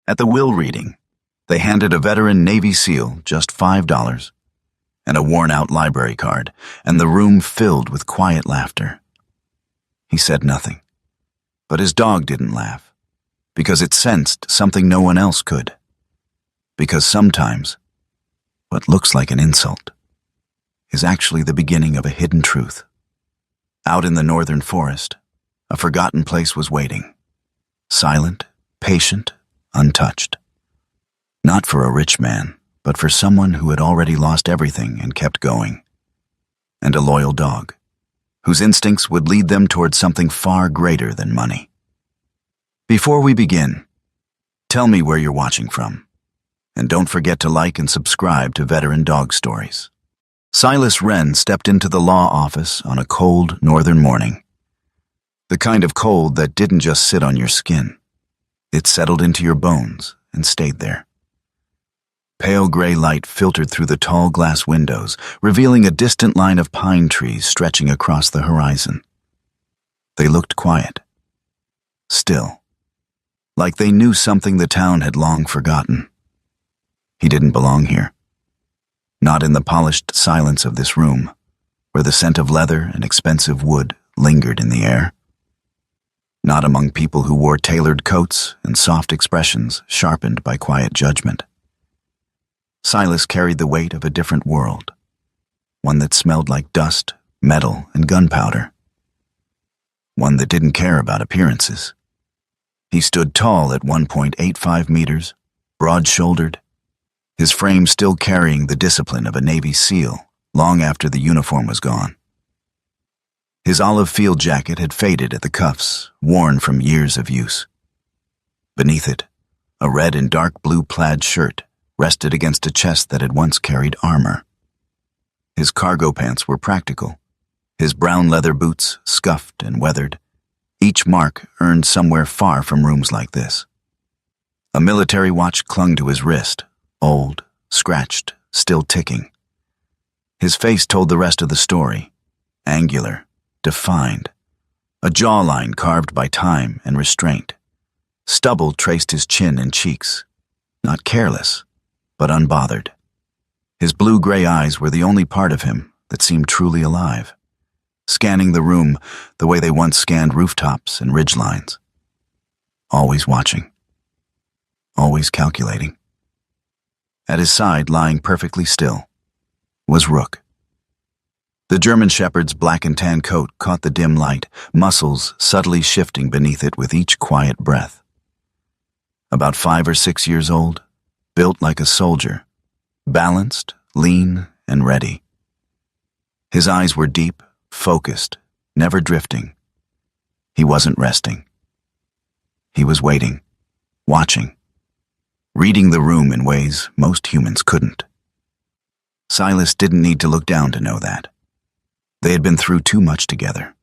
At the will reading, they handed a veteran Navy SEAL just $5 and a worn-out library card, and the room filled with quiet laughter. He said nothing, but his dog didn't laugh, because it sensed something no one else could. Because sometimes, what looks like an insult is actually the beginning of a hidden truth. Out in the northern forest, a forgotten place was waiting, silent, patient, untouched. Not for a rich man, but for someone who had already lost everything and kept going. And a loyal dog, whose instincts would lead them towards something far greater than money. Before we begin, tell me where you're watching from, and don't forget to like and subscribe to Veteran Dog Stories. Silas Wren stepped into the law office on a cold northern morning. The kind of cold that didn't just sit on your skin. It settled into your bones and stayed there. Pale gray light filtered through the tall glass windows, revealing a distant line of pine trees stretching across the horizon. They looked quiet, still, like they knew something the town had long forgotten. He didn't belong here. Not in the polished silence of this room, where the scent of leather and expensive wood lingered in the air. Not among people who wore tailored coats and soft expressions sharpened by quiet judgment. Silas carried the weight of a different world, one that smelled like dust, metal, and gunpowder. One that didn't care about appearances. He stood tall at 1.85 meters, broad-shouldered, his frame still carrying the discipline of a Navy SEAL long after the uniform was gone. His olive field jacket had faded at the cuffs, worn from years of use. Beneath it, a red and dark blue plaid shirt rested against a chest that had once carried armor. His cargo pants were practical, his brown leather boots scuffed and weathered, each mark earned somewhere far from rooms like this. A military watch clung to his wrist, old, scratched, still ticking. His face told the rest of the story, angular, defined, a jawline carved by time and restraint. Stubble traced his chin and cheeks, not careless, but unbothered. His blue-gray eyes were the only part of him that seemed truly alive, scanning the room the way they once scanned rooftops and ridgelines. Always watching, always calculating. At his side, lying perfectly still, was Rook. The German Shepherd's black and tan coat caught the dim light, muscles subtly shifting beneath it with each quiet breath. About 5 or 6 years old, built like a soldier, balanced, lean, and ready. His eyes were deep, focused, never drifting. He wasn't resting. He was waiting, watching, reading the room in ways most humans couldn't. Silas didn't need to look down to know that. They had been through too much together.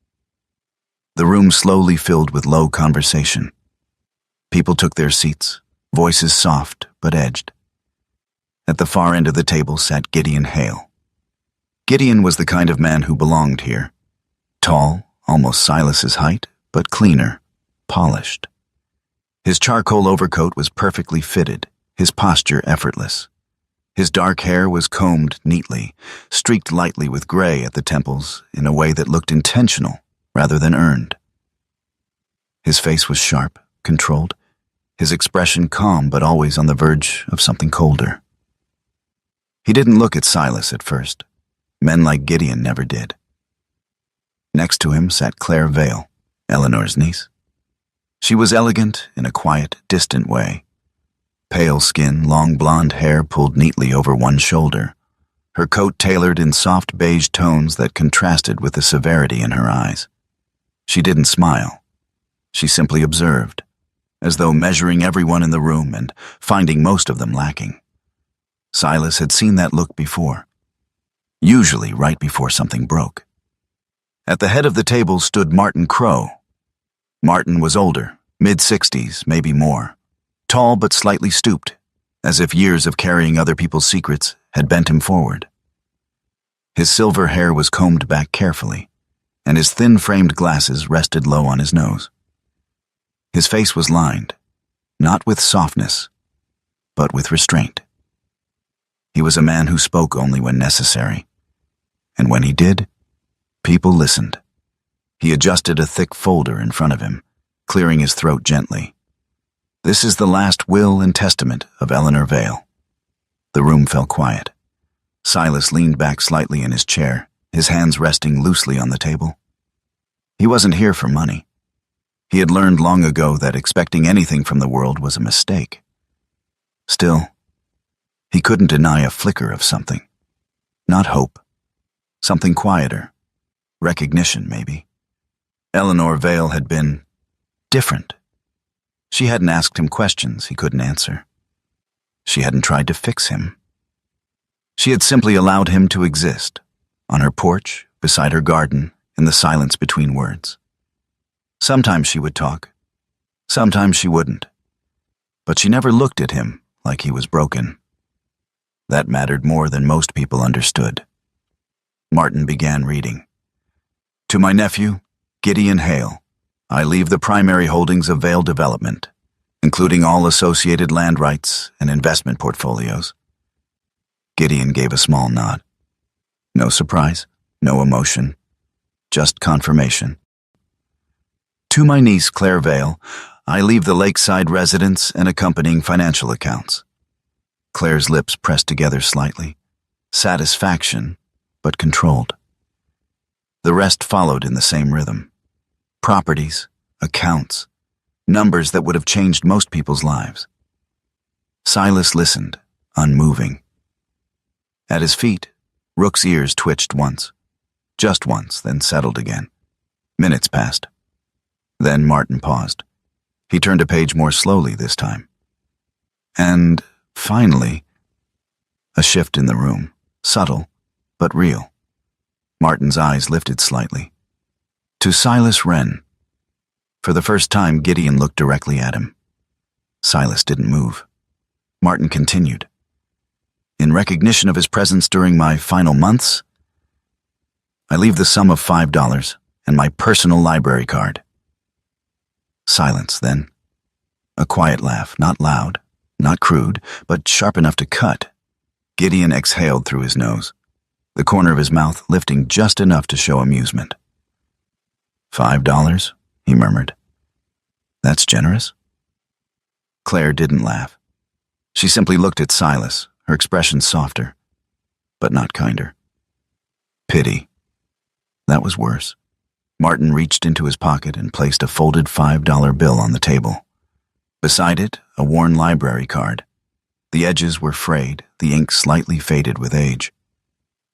The room slowly filled with low conversation. People took their seats, voices soft but edged. At the far end of the table sat Gideon Hale. Gideon was the kind of man who belonged here. Tall, almost Silas's height, but cleaner, polished. His charcoal overcoat was perfectly fitted, his posture effortless. His dark hair was combed neatly, streaked lightly with gray at the temples in a way that looked intentional rather than earned. His face was sharp, controlled, his expression calm but always on the verge of something colder. He didn't look at Silas at first. Men like Gideon never did. Next to him sat Claire Vale, Eleanor's niece. She was elegant in a quiet, distant way. Pale skin, long blonde hair pulled neatly over one shoulder, her coat tailored in soft beige tones that contrasted with the severity in her eyes. She didn't smile. She simply observed, as though measuring everyone in the room and finding most of them lacking. Silas had seen that look before, usually right before something broke. At the head of the table stood Martin Crowe. Martin was older, mid-60s, maybe more. Tall but slightly stooped, as if years of carrying other people's secrets had bent him forward. His silver hair was combed back carefully, and his thin-framed glasses rested low on his nose. His face was lined, not with softness, but with restraint. He was a man who spoke only when necessary, and when he did, people listened. He adjusted a thick folder in front of him, clearing his throat gently. "This is the last will and testament of Eleanor Vale." The room fell quiet. Silas leaned back slightly in his chair, his hands resting loosely on the table. He wasn't here for money. He had learned long ago that expecting anything from the world was a mistake. Still, he couldn't deny a flicker of something. Not hope. Something quieter. Recognition, maybe. Eleanor Vale had been different. She hadn't asked him questions he couldn't answer. She hadn't tried to fix him. She had simply allowed him to exist, on her porch, beside her garden, in the silence between words. Sometimes she would talk. Sometimes she wouldn't. But she never looked at him like he was broken. That mattered more than most people understood. Martin began reading. "To my nephew, Gideon Hale, I leave the primary holdings of Vale Development, including all associated land rights and investment portfolios." Gideon gave a small nod. No surprise, no emotion, just confirmation. "To my niece, Claire Vale, I leave the lakeside residence and accompanying financial accounts." Claire's lips pressed together slightly. Satisfaction, but controlled. The rest followed in the same rhythm. Properties, accounts, numbers that would have changed most people's lives. Silas listened, unmoving. At his feet, Rook's ears twitched once. Just once, then settled again. Minutes passed. Then Martin paused. He turned a page more slowly this time. And, finally, a shift in the room, subtle, but real. Martin's eyes lifted slightly. "To Silas Wren." For the first time, Gideon looked directly at him. Silas didn't move. Martin continued. "In recognition of his presence during my final months, I leave the sum of $5 and my personal library card." Silence, then. A quiet laugh, not loud, not crude, but sharp enough to cut. Gideon exhaled through his nose, the corner of his mouth lifting just enough to show amusement. $5, he murmured. "That's generous." Claire didn't laugh. She simply looked at Silas, her expression softer, but not kinder. Pity. That was worse. Martin reached into his pocket and placed a folded $5 bill on the table. Beside it, a worn library card. The edges were frayed, the ink slightly faded with age.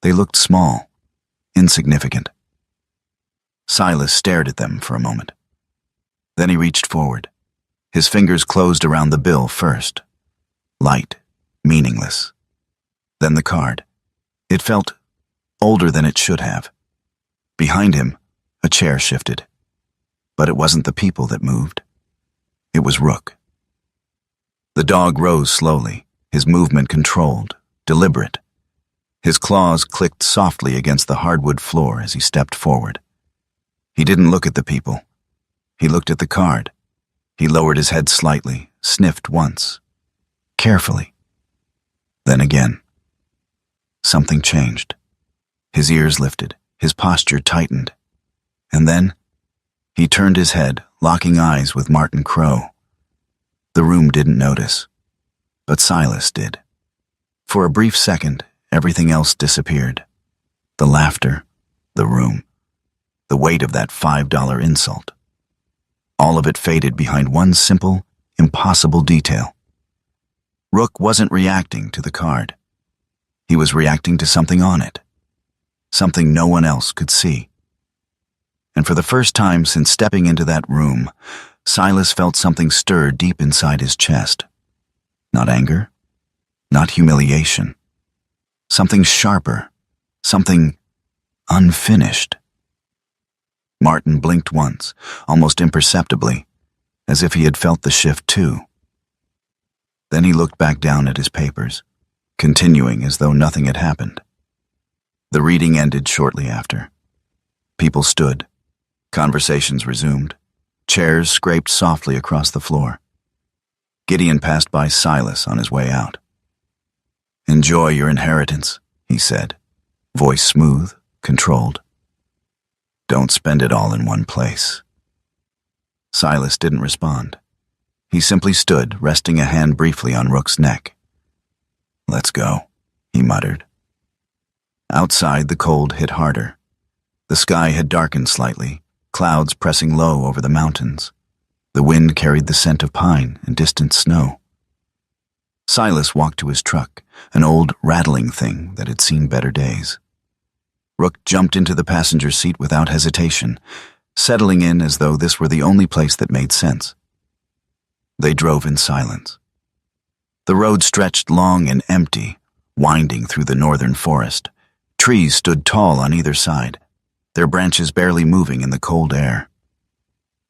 They looked small, insignificant. Silas stared at them for a moment. Then he reached forward. His fingers closed around the bill first. Light, meaningless. Then the card. It felt older than it should have. Behind him, a chair shifted. But it wasn't the people that moved. It was Rook. The dog rose slowly, his movement controlled, deliberate. His claws clicked softly against the hardwood floor as he stepped forward. He didn't look at the people. He looked at the card. He lowered his head slightly, sniffed once. Carefully. Then again. Something changed. His ears lifted, his posture tightened. And then, he turned his head, locking eyes with Martin Crowe. The room didn't notice, but Silas did. For a brief second, everything else disappeared. The laughter, the room, the weight of that $5 insult. All of it faded behind one simple, impossible detail. Rook wasn't reacting to the card. He was reacting to something on it. Something no one else could see. And for the first time since stepping into that room, Silas felt something stir deep inside his chest. Not anger, not humiliation. Something sharper, something unfinished. Martin blinked once, almost imperceptibly, as if he had felt the shift too. Then he looked back down at his papers, continuing as though nothing had happened. The reading ended shortly after. People stood. Conversations resumed. Chairs scraped softly across the floor. Gideon passed by Silas on his way out. "Enjoy your inheritance," he said, voice smooth, controlled. "Don't spend it all in one place." Silas didn't respond. He simply stood, resting a hand briefly on Rook's neck. "Let's go," he muttered. Outside, the cold hit harder. The sky had darkened slightly, clouds pressing low over the mountains. The wind carried the scent of pine and distant snow. Silas walked to his truck, an old rattling thing that had seen better days. Rook jumped into the passenger seat without hesitation, settling in as though this were the only place that made sense. They drove in silence. The road stretched long and empty, winding through the northern forest. Trees stood tall on either side, their branches barely moving in the cold air.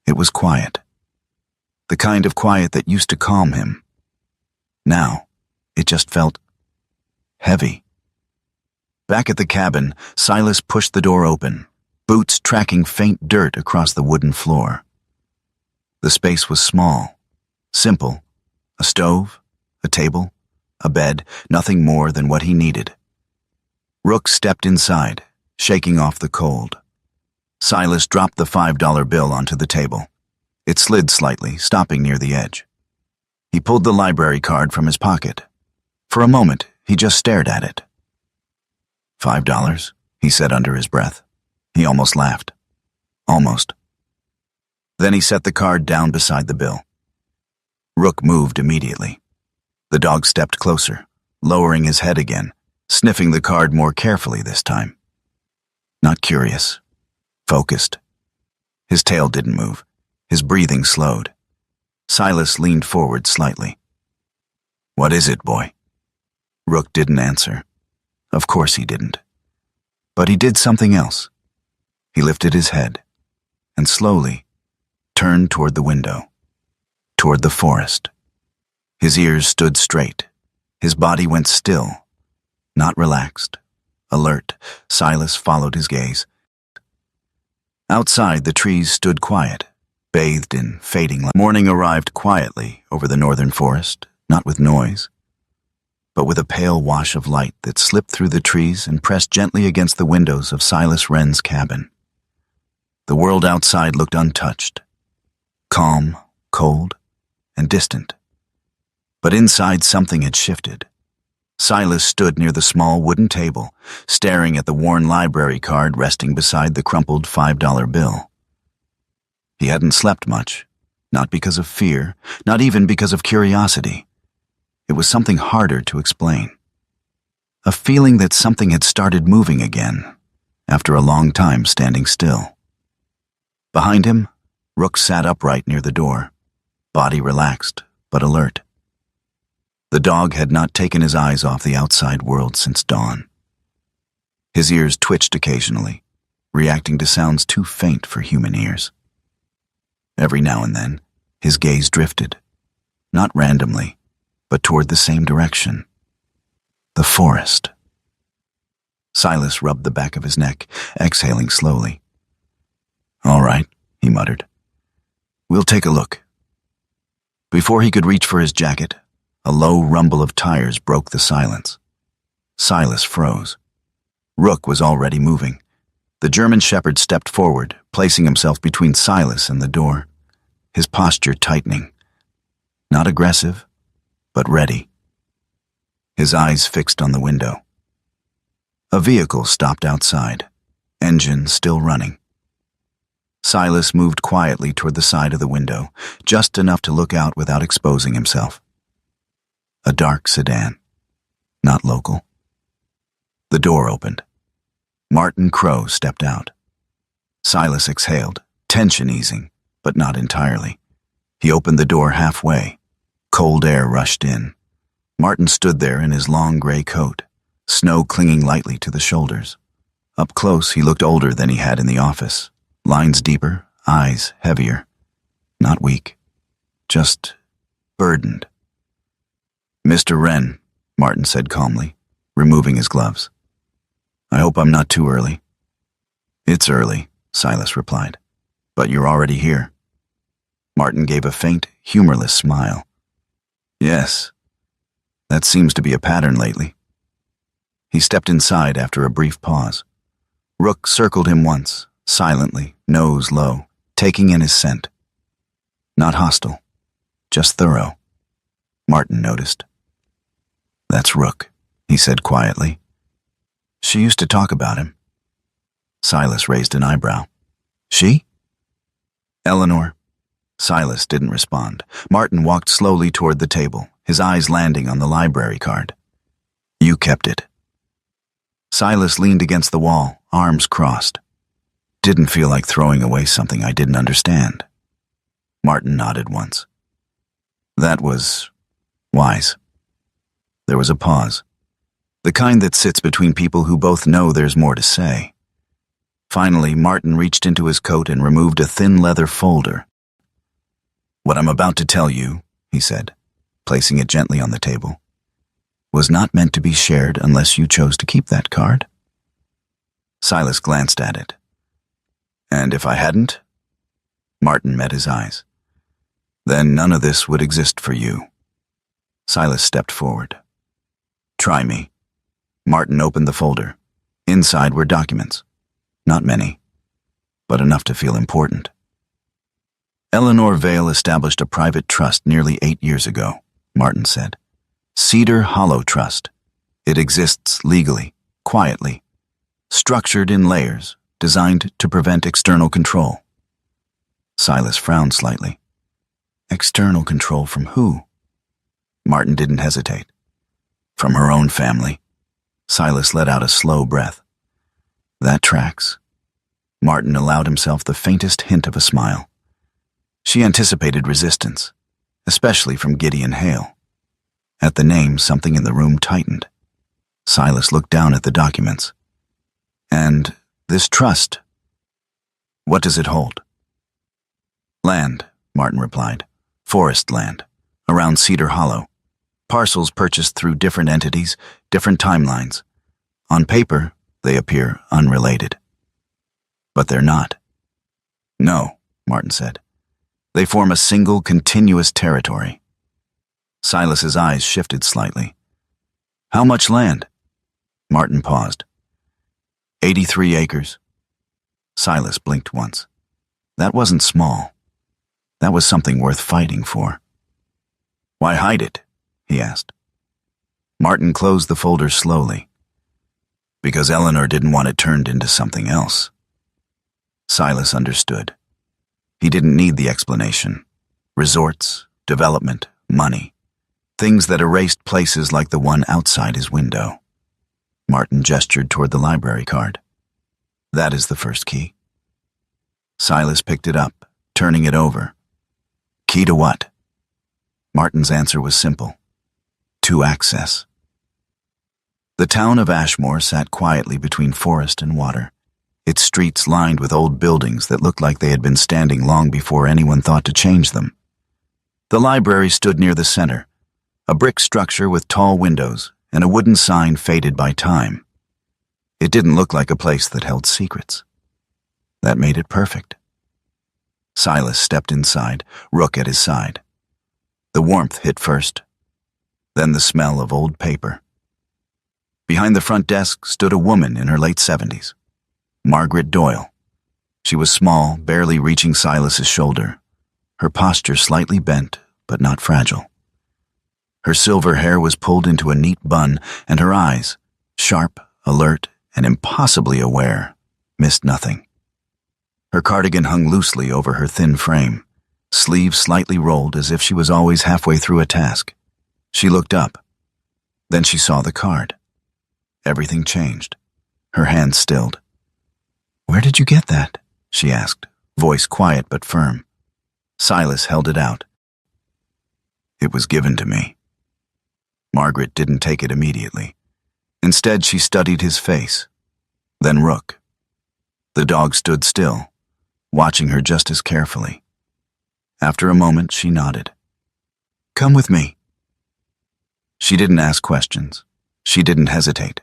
It was quiet. The kind of quiet that used to calm him. Now, it just felt heavy. Back at the cabin, Silas pushed the door open, boots tracking faint dirt across the wooden floor. The space was small, simple, a stove, a table, a bed, nothing more than what he needed. Rook stepped inside, shaking off the cold. Silas dropped the $5 bill onto the table. It slid slightly, stopping near the edge. He pulled the library card from his pocket. For a moment, he just stared at it. $5, he said under his breath. He almost laughed. Almost. Then he set the card down beside the bill. Rook moved immediately. The dog stepped closer, lowering his head again, sniffing the card more carefully this time. Not curious. Focused. His tail didn't move. His breathing slowed. Silas leaned forward slightly. "What is it, boy?" Rook didn't answer. Of course he didn't. But he did something else. He lifted his head and slowly turned toward the window, toward the forest. His ears stood straight. His body went still, not relaxed, alert. Silas followed his gaze. Outside, the trees stood quiet, bathed in fading light. Morning arrived quietly over the northern forest, not with noise, but with a pale wash of light that slipped through the trees and pressed gently against the windows of Silas Wren's cabin. The world outside looked untouched, calm, cold, and distant. But inside something had shifted. Silas stood near the small wooden table, staring at the worn library card resting beside the crumpled $5 bill. He hadn't slept much, not because of fear, not even because of curiosity. It was something harder to explain. A feeling that something had started moving again, after a long time standing still. Behind him, Rook sat upright near the door, body relaxed but alert. The dog had not taken his eyes off the outside world since dawn. His ears twitched occasionally, reacting to sounds too faint for human ears. Every now and then, his gaze drifted, not randomly, but toward the same direction. The forest. Silas rubbed the back of his neck, exhaling slowly. "All right," he muttered. "We'll take a look." Before he could reach for his jacket, a low rumble of tires broke the silence. Silas froze. Rook was already moving. The German shepherd stepped forward, placing himself between Silas and the door, his posture tightening. Not aggressive, but ready. His eyes fixed on the window. A vehicle stopped outside, engine still running. Silas moved quietly toward the side of the window, just enough to look out without exposing himself. A dark sedan. Not local. The door opened. Martin Crow stepped out. Silas exhaled, tension easing, but not entirely. He opened the door halfway. Cold air rushed in. Martin stood there in his long gray coat, snow clinging lightly to the shoulders. Up close, he looked older than he had in the office. Lines deeper, eyes heavier. Not weak, just burdened. "Mr. Wren," Martin said calmly, removing his gloves. "I hope I'm not too early." "It's early," Silas replied, "but you're already here." Martin gave a faint, humorless smile. Yes, that seems to be a pattern lately. He stepped inside after a brief pause. Rook circled him once, silently, nose low, taking in his scent. Not hostile, just thorough. Martin noticed. That's Rook, he said quietly. She used to talk about him. Silas raised an eyebrow. She? Eleanor. Silas didn't respond. Martin walked slowly toward the table, his eyes landing on the library card. You kept it. Silas leaned against the wall, arms crossed. Didn't feel like throwing away something I didn't understand. Martin nodded once. That was wise. There was a pause, the kind that sits between people who both know there's more to say. Finally, Martin reached into his coat and removed a thin leather folder. What I'm about to tell you, he said, placing it gently on the table, was not meant to be shared unless you chose to keep that card. Silas glanced at it. And if I hadn't? Martin met his eyes. Then none of this would exist for you. Silas stepped forward. Try me. Martin opened the folder. Inside were documents. Not many, but enough to feel important. Eleanor Vale established a private trust nearly 8 years ago, Martin said. Cedar Hollow Trust. It exists legally, quietly, structured in layers, designed to prevent external control. Silas frowned slightly. External control from who? Martin didn't hesitate. From her own family. Silas let out a slow breath. That tracks. Martin allowed himself the faintest hint of a smile. She anticipated resistance, especially from Gideon Hale. At the name, something in the room tightened. Silas looked down at the documents. And this trust, what does it hold? Land, Martin replied. Forest land, around Cedar Hollow. Parcels purchased through different entities, different timelines. On paper, they appear unrelated. But they're not. No, Martin said. They form a single, continuous territory. Silas's eyes shifted slightly. How much land? Martin paused. 83 acres. Silas blinked once. That wasn't small. That was something worth fighting for. Why hide it? He asked. Martin closed the folder slowly. Because Eleanor didn't want it turned into something else. Silas understood. He didn't need the explanation. Resorts, development, money. Things that erased places like the one outside his window. Martin gestured toward the library card. That is the first key. Silas picked it up, turning it over. Key to what? Martin's answer was simple. To access. The town of Ashmore sat quietly between forest and water, its streets lined with old buildings that looked like they had been standing long before anyone thought to change them. The library stood near the center, a brick structure with tall windows and a wooden sign faded by time. It didn't look like a place that held secrets. That made it perfect. Silas stepped inside, Rook at his side. The warmth hit first, then the smell of old paper. Behind the front desk stood a woman in her late 70s, Margaret Doyle. She was small, barely reaching Silas's shoulder, her posture slightly bent, but not fragile. Her silver hair was pulled into a neat bun, and her eyes, sharp, alert, and impossibly aware, missed nothing. Her cardigan hung loosely over her thin frame, sleeves slightly rolled as if she was always halfway through a task. She looked up. Then she saw the card. Everything changed. Her hand stilled. Where did you get that? She asked, voice quiet but firm. Silas held it out. It was given to me. Margaret didn't take it immediately. Instead, she studied his face, then Rook. The dog stood still, watching her just as carefully. After a moment, she nodded. Come with me. She didn't ask questions. She didn't hesitate.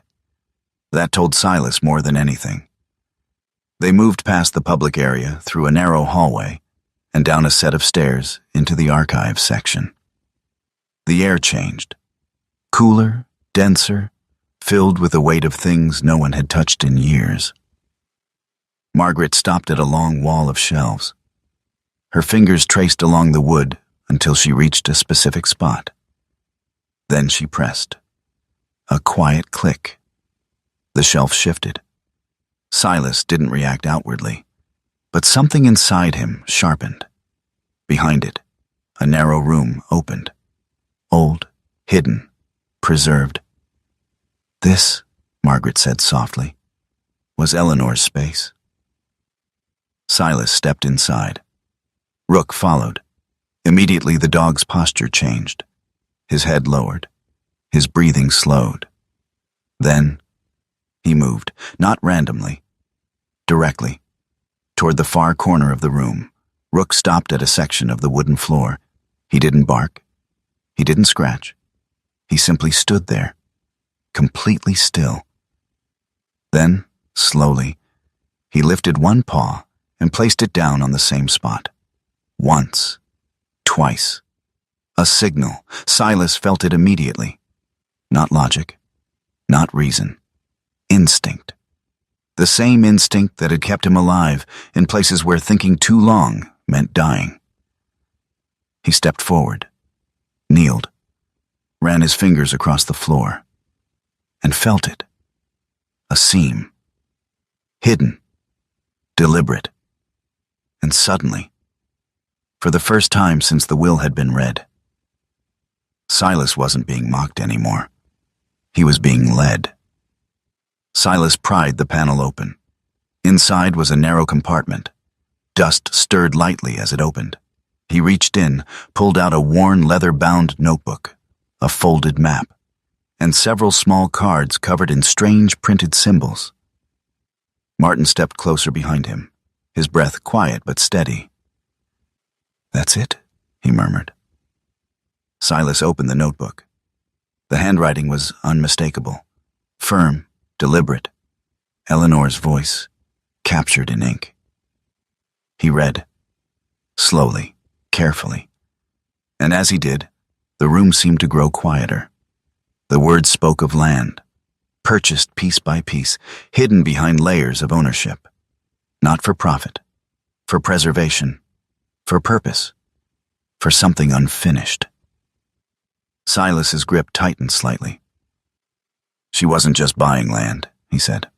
That told Silas more than anything. They moved past the public area, through a narrow hallway, and down a set of stairs into the archives section. The air changed. Cooler, denser, filled with the weight of things no one had touched in years. Margaret stopped at a long wall of shelves. Her fingers traced along the wood until she reached a specific spot. Then she pressed. A quiet click. The shelf shifted. Silas didn't react outwardly, but something inside him sharpened. Behind it, a narrow room opened. Old, hidden, preserved. This, Margaret said softly, was Eleanor's space. Silas stepped inside. Rook followed. Immediately the dog's posture changed. His head lowered. His breathing slowed. Then he moved, not randomly, directly, toward the far corner of the room. Rook stopped at a section of the wooden floor. He didn't bark. He didn't scratch. He simply stood there, completely still. Then, slowly, he lifted one paw and placed it down on the same spot. Once, twice. A signal. Silas felt it immediately. Not logic, not reason. Instinct. The same instinct that had kept him alive in places where thinking too long meant dying. He stepped forward, kneeled, ran his fingers across the floor, and felt it. A seam. Hidden. Deliberate. And suddenly, for the first time since the will had been read, Silas wasn't being mocked anymore. He was being led. Silas pried the panel open. Inside was a narrow compartment. Dust stirred lightly as it opened. He reached in, pulled out a worn leather-bound notebook, a folded map, and several small cards covered in strange printed symbols. Martin stepped closer behind him, his breath quiet but steady. "That's it," he murmured. Silas opened the notebook. The handwriting was unmistakable, firm, deliberate. Eleanor's voice, captured in ink. He read, slowly, carefully. And as he did, the room seemed to grow quieter. The words spoke of land, purchased piece by piece, hidden behind layers of ownership. Not for profit, for preservation, for purpose, for something unfinished. Silas's grip tightened slightly. "She wasn't just buying land," he said.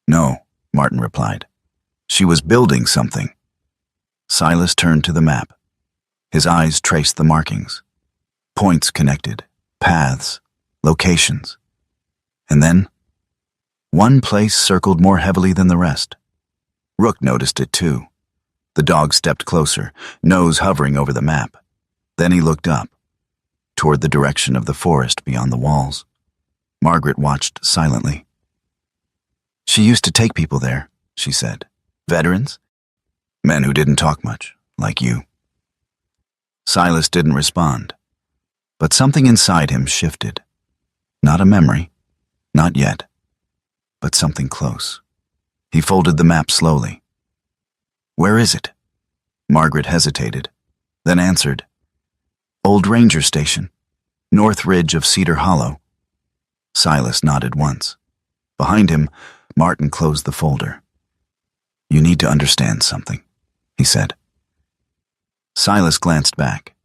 "No," Martin replied. "She was building something." Silas turned to the map. His eyes traced the markings. Points connected, paths, locations. And then, one place circled more heavily than the rest. Rook noticed it too. The dog stepped closer, nose hovering over the map. Then he looked up, toward the direction of the forest beyond the walls. Margaret watched silently. "She used to take people there," she said. "Veterans? Men who didn't talk much, like you." Silas didn't respond, but something inside him shifted. Not a memory, not yet, but something close. He folded the map slowly. "Where is it?" Margaret hesitated, then answered. "Old Ranger Station, north ridge of Cedar Hollow." Silas nodded once. Behind him, Martin closed the folder. "You need to understand something," he said. Silas glanced back.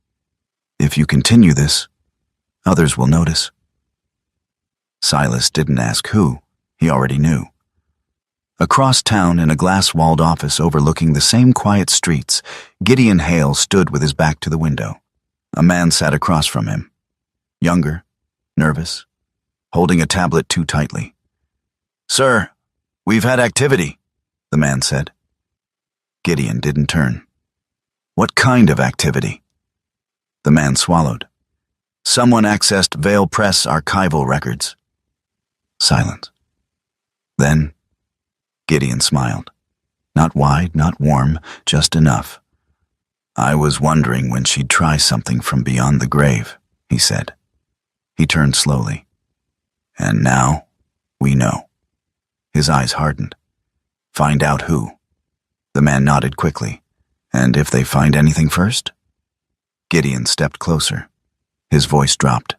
"If you continue this, others will notice." Silas didn't ask who. He already knew. Across town in a glass-walled office overlooking the same quiet streets, Gideon Hale stood with his back to the window. A man sat across from him. Younger, nervous, holding a tablet too tightly. "Sir, we've had activity," the man said. Gideon didn't turn. "What kind of activity?" The man swallowed. "Someone accessed Vale Press archival records." Silence. Then, Gideon smiled. Not wide, not warm, just enough. "I was wondering when she'd try something from beyond the grave," he said. He turned slowly. "And now, we know." His eyes hardened. "Find out who." The man nodded quickly. "And if they find anything first?" Gideon stepped closer. His voice dropped.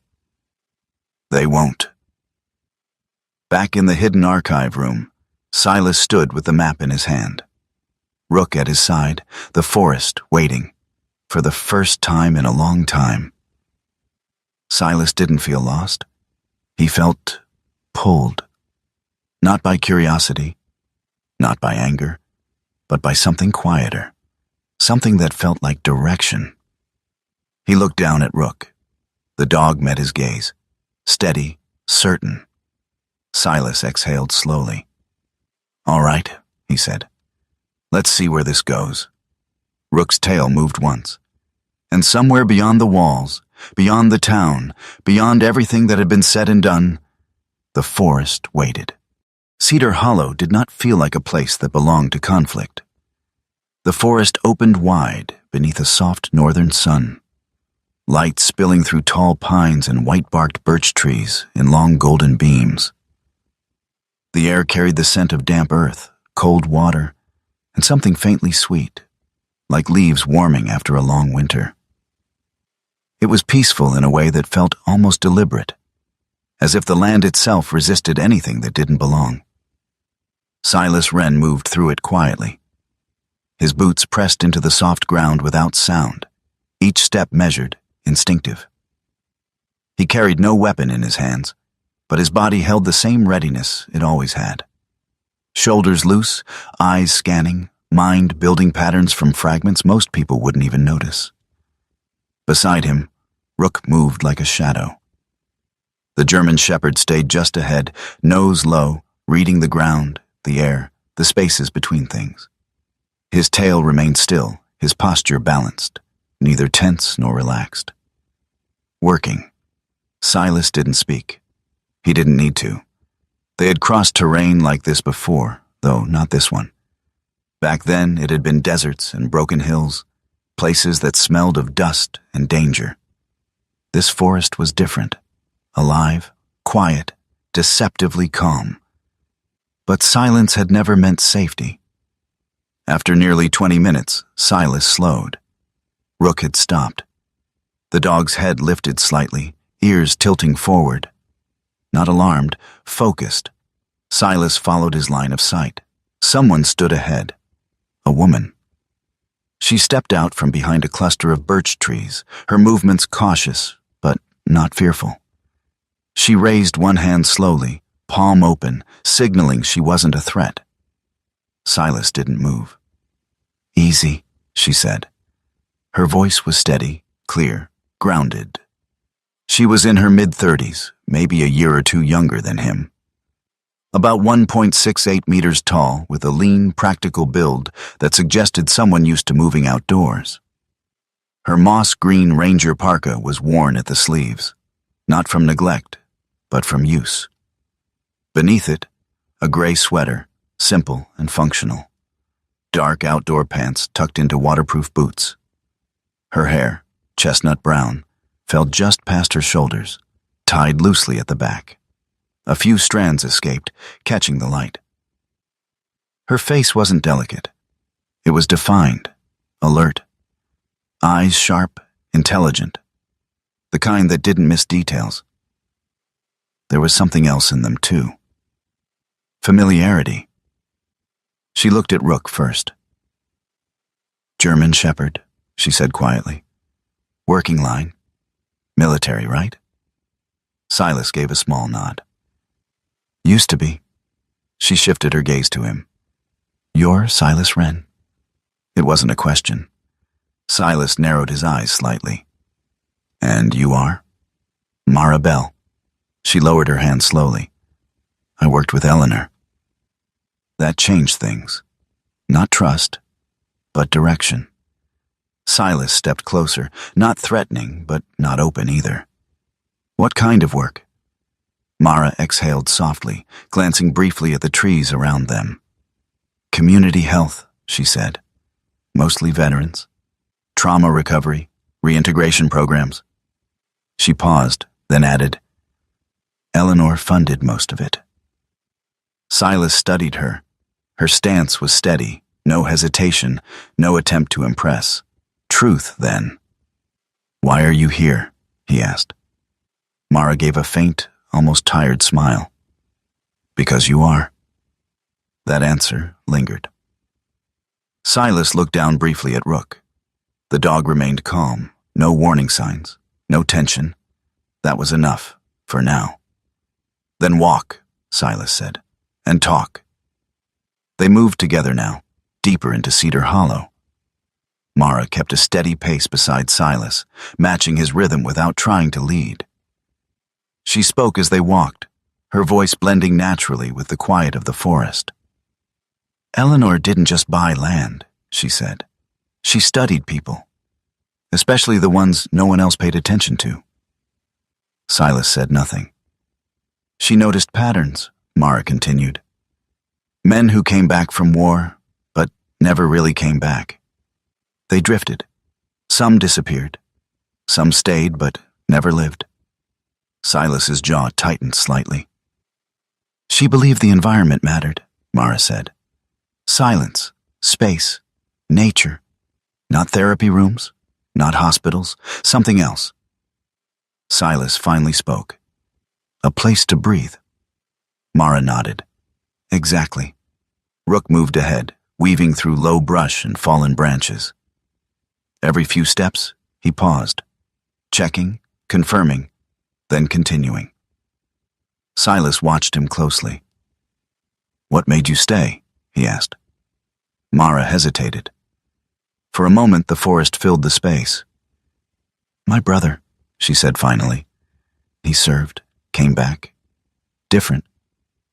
They won't. Back in the hidden archive room, Silas stood with the map in his hand. Rook at his side, the forest waiting, for the first time in a long time. Silas didn't feel lost. He felt pulled. Not by curiosity, not by anger, but by something quieter, something that felt like direction. He looked down at Rook. The dog met his gaze, steady, certain. Silas exhaled slowly. All right, he said. Let's see where this goes. Rook's tail moved once, and somewhere beyond the walls, beyond the town, beyond everything that had been said and done, the forest waited. Cedar Hollow did not feel like a place that belonged to conflict. The forest opened wide beneath a soft northern sun, light spilling through tall pines and white-barked birch trees in long golden beams. The air carried the scent of damp earth, cold water, and something faintly sweet, like leaves warming after a long winter. It was peaceful in a way that felt almost deliberate, as if the land itself resisted anything that didn't belong. Silas Wren moved through it quietly. His boots pressed into the soft ground without sound, each step measured, instinctive. He carried no weapon in his hands, but his body held the same readiness it always had. Shoulders loose, eyes scanning, mind building patterns from fragments most people wouldn't even notice. Beside him, Rook moved like a shadow. The German shepherd stayed just ahead, nose low, reading the ground, the air, the spaces between things. His tail remained still, his posture balanced, neither tense nor relaxed. Working. Silas didn't speak. He didn't need to. They had crossed terrain like this before, though not this one. Back then, it had been deserts and broken hills, places that smelled of dust and danger. This forest was different, alive, quiet, deceptively calm. But silence had never meant safety. After nearly 20 minutes, Silas slowed. Rook had stopped. The dog's head lifted slightly, ears tilting forward. Not alarmed, focused, Silas followed his line of sight. Someone stood ahead. A woman. She stepped out from behind a cluster of birch trees, her movements cautious, but not fearful. She raised one hand slowly, palm open, signaling she wasn't a threat. Silas didn't move. Easy, she said. Her voice was steady, clear, grounded. She was in her mid-30s, maybe a year or two younger than him. About 1.68 meters tall, with a lean, practical build that suggested someone used to moving outdoors. Her moss-green Ranger parka was worn at the sleeves, not from neglect, but from use. Beneath it, a gray sweater, simple and functional. Dark outdoor pants tucked into waterproof boots. Her hair, chestnut brown, fell just past her shoulders, tied loosely at the back. A few strands escaped, catching the light. Her face wasn't delicate. It was defined, alert. Eyes sharp, intelligent. The kind that didn't miss details. There was something else in them, too. Familiarity. She looked at Rook first. German shepherd, she said quietly. Working line. Military, right? Silas gave a small nod. Used to be. She shifted her gaze to him. You're Silas Wren. It wasn't a question. Silas narrowed his eyes slightly. And you are? Mara Bell. She lowered her hand slowly. I worked with Eleanor. That changed things. Not trust, but direction. Silas stepped closer, not threatening, but not open either. What kind of work? Mara exhaled softly, glancing briefly at the trees around them. Community health, she said. Mostly veterans. Trauma recovery, reintegration programs. She paused, then added, Eleanor funded most of it. Silas studied her. Her stance was steady, no hesitation, no attempt to impress. Truth, then. Why are you here? he asked. Mara gave a faint, almost tired smile. Because you are. That answer lingered. Silas looked down briefly at Rook. The dog remained calm, no warning signs, no tension. That was enough, for now. Then walk, Silas said, and talk. They moved together now, deeper into Cedar Hollow. Mara kept a steady pace beside Silas, matching his rhythm without trying to lead. She spoke as they walked, her voice blending naturally with the quiet of the forest. Eleanor didn't just buy land, she said. She studied people, especially the ones no one else paid attention to. Silas said nothing. She noticed patterns, Mara continued. Men who came back from war, but never really came back. They drifted. Some disappeared. Some stayed, but never lived. Silas's jaw tightened slightly. She believed the environment mattered, Mara said. Silence, space, nature. Not therapy rooms, not hospitals, something else. Silas finally spoke. A place to breathe. Mara nodded. Exactly. Rook moved ahead, weaving through low brush and fallen branches. Every few steps, he paused, checking, confirming, then continuing. Silas watched him closely. What made you stay? He asked. Mara hesitated. For a moment, the forest filled the space. My brother, she said finally. He served, came back. Different.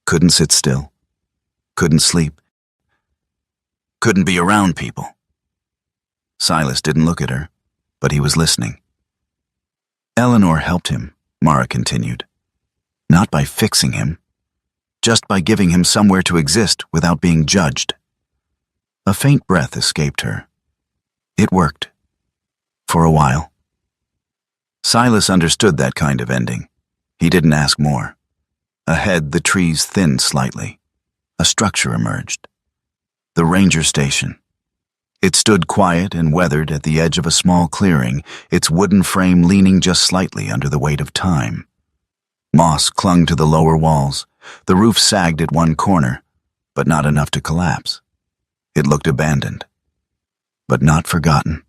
Couldn't sit still. Couldn't sleep. Couldn't be around people. Silas didn't look at her, but he was listening. Eleanor helped him, Mara continued. Not by fixing him, just by giving him somewhere to exist without being judged. A faint breath escaped her. It worked. For a while. Silas understood that kind of ending. He didn't ask more. Ahead, the trees thinned slightly. A structure emerged. The ranger station. It stood quiet and weathered at the edge of a small clearing, its wooden frame leaning just slightly under the weight of time. Moss clung to the lower walls. The roof sagged at one corner, but not enough to collapse. It looked abandoned, but not forgotten.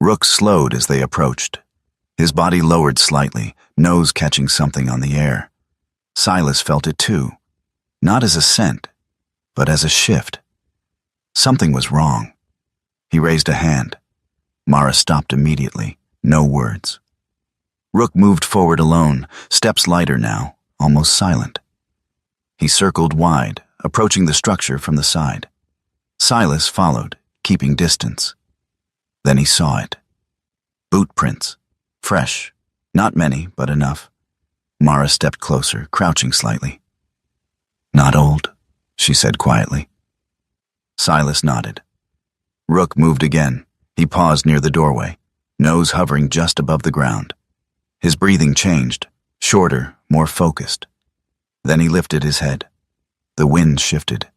Rook slowed as they approached. His body lowered slightly, nose catching something on the air. Silas felt it too, not as a scent, but as a shift. Something was wrong. He raised a hand. Mara stopped immediately, no words. Rook moved forward alone, steps lighter now, almost silent. He circled wide, approaching the structure from the side. Silas followed, keeping distance. Then he saw it. Boot prints. Fresh. Not many, but enough. Mara stepped closer, crouching slightly. Not old, she said quietly. Silas nodded. Rook moved again. He paused near the doorway, nose hovering just above the ground. His breathing changed, shorter, more focused. Then he lifted his head. The wind shifted,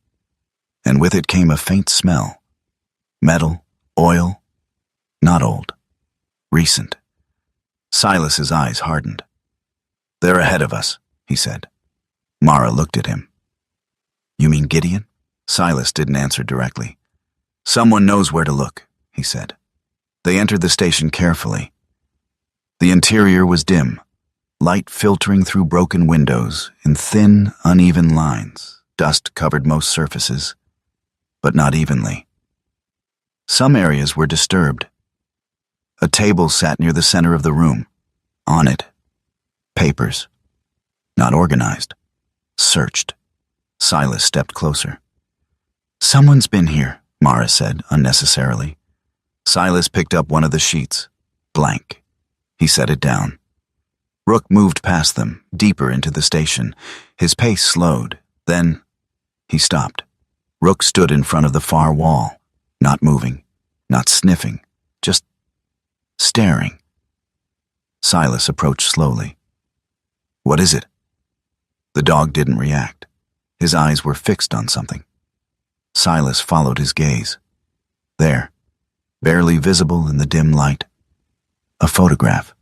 and with it came a faint smell. Metal, oil, not old, recent. Silas's eyes hardened. They're ahead of us, he said. Mara looked at him. You mean Gideon? Silas didn't answer directly. Someone knows where to look, he said. They entered the station carefully. The interior was dim, light filtering through broken windows in thin, uneven lines. Dust covered most surfaces, but not evenly. Some areas were disturbed. A table sat near the center of the room. On it, papers. Not organized. Searched. Silas stepped closer. Someone's been here, Mara said, unnecessarily. Silas picked up one of the sheets. Blank. He set it down. Rook moved past them, deeper into the station. His pace slowed. Then he stopped. Rook stood in front of the far wall, not moving, not sniffing, just staring. Silas approached slowly. What is it? The dog didn't react. His eyes were fixed on something. Silas followed his gaze. There, barely visible in the dim light, a photograph.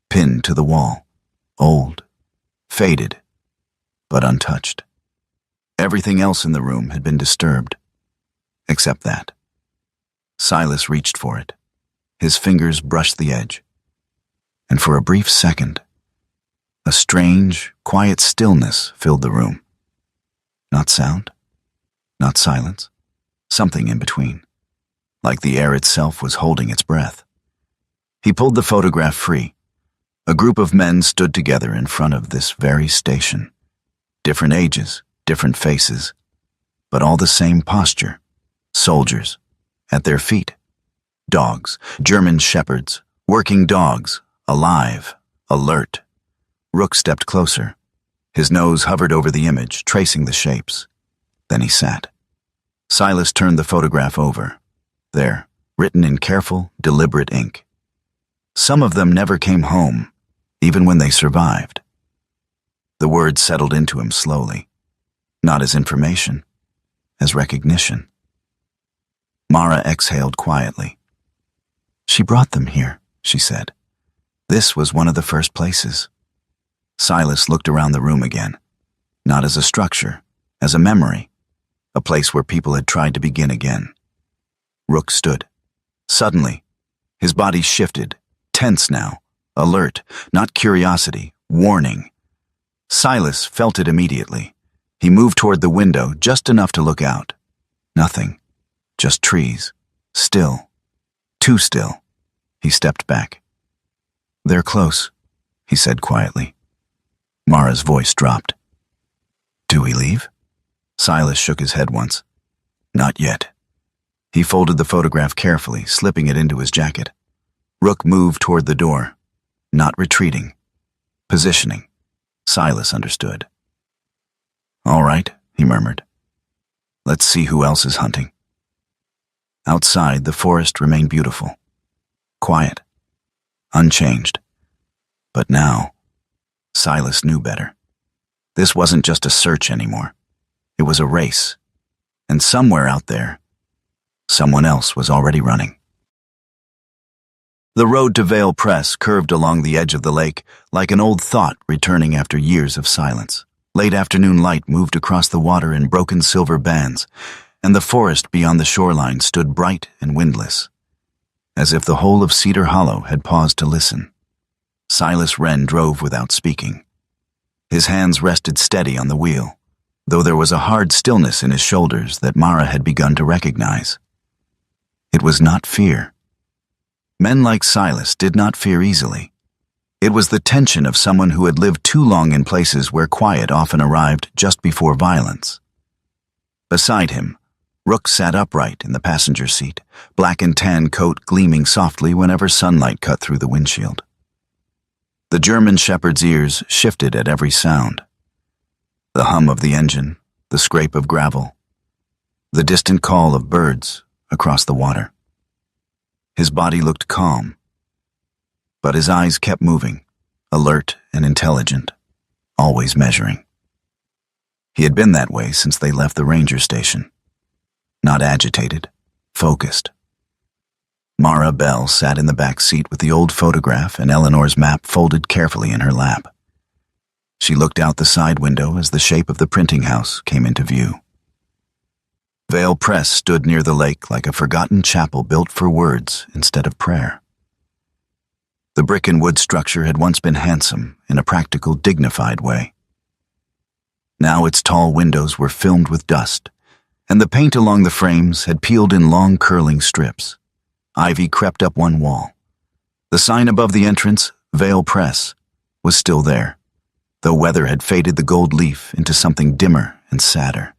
pinned to the wall, old, faded, but untouched. Everything else in the room had been disturbed, except that. Silas reached for it. His fingers brushed the edge, and for a brief second, a strange, quiet stillness filled the room. Not sound, not silence, something in between, like the air itself was holding its breath. He pulled the photograph free. A group of men stood together in front of this very station. Different ages, different faces, but all the same posture. Soldiers. At their feet. Dogs, German shepherds, working dogs, alive, alert. Rook stepped closer. His nose hovered over the image, tracing the shapes. Then he sat. Silas turned the photograph over. There, written in careful, deliberate ink. Some of them never came home, even when they survived. The words settled into him slowly, not as information, as recognition. Mara exhaled quietly. She brought them here, she said. This was one of the first places. Silas looked around the room again, not as a structure, as a memory, a place where people had tried to begin again. Rook stood. Suddenly, his body shifted, tense now, alert, not curiosity, warning. Silas felt it immediately. He moved toward the window just enough to look out. Nothing. Just trees. Still. Too still. He stepped back. They're close, he said quietly. Mara's voice dropped. Do we leave? Silas shook his head once. Not yet. He folded the photograph carefully, slipping it into his jacket. Rook moved toward the door, not retreating. Positioning. Silas understood. All right, he murmured. Let's see who else is hunting. Outside, the forest remained beautiful. Quiet. Unchanged. But now, Silas knew better. This wasn't just a search anymore. It was a race. And somewhere out there, someone else was already running. The road to Vale Press curved along the edge of the lake like an old thought returning after years of silence. Late afternoon light moved across the water in broken silver bands, and the forest beyond the shoreline stood bright and windless, as if the whole of Cedar Hollow had paused to listen. Silas Wren drove without speaking. His hands rested steady on the wheel, though there was a hard stillness in his shoulders that Mara had begun to recognize. It was not fear. Men like Silas did not fear easily. It was the tension of someone who had lived too long in places where quiet often arrived just before violence. Beside him, Rook sat upright in the passenger seat, black and tan coat gleaming softly whenever sunlight cut through the windshield. The German shepherd's ears shifted at every sound. The hum of the engine, the scrape of gravel, the distant call of birds across the water. His body looked calm, but his eyes kept moving, alert and intelligent, always measuring. He had been that way since they left the ranger station. Not agitated, focused. Mara Bell sat in the back seat with the old photograph and Eleanor's map folded carefully in her lap. She looked out the side window as the shape of the printing house came into view. Vale Press stood near the lake like a forgotten chapel built for words instead of prayer. The brick and wood structure had once been handsome in a practical, dignified way. Now its tall windows were filmed with dust, and the paint along the frames had peeled in long curling strips. Ivy crept up one wall. The sign above the entrance, Vale Press, was still there, though weather had faded the gold leaf into something dimmer and sadder.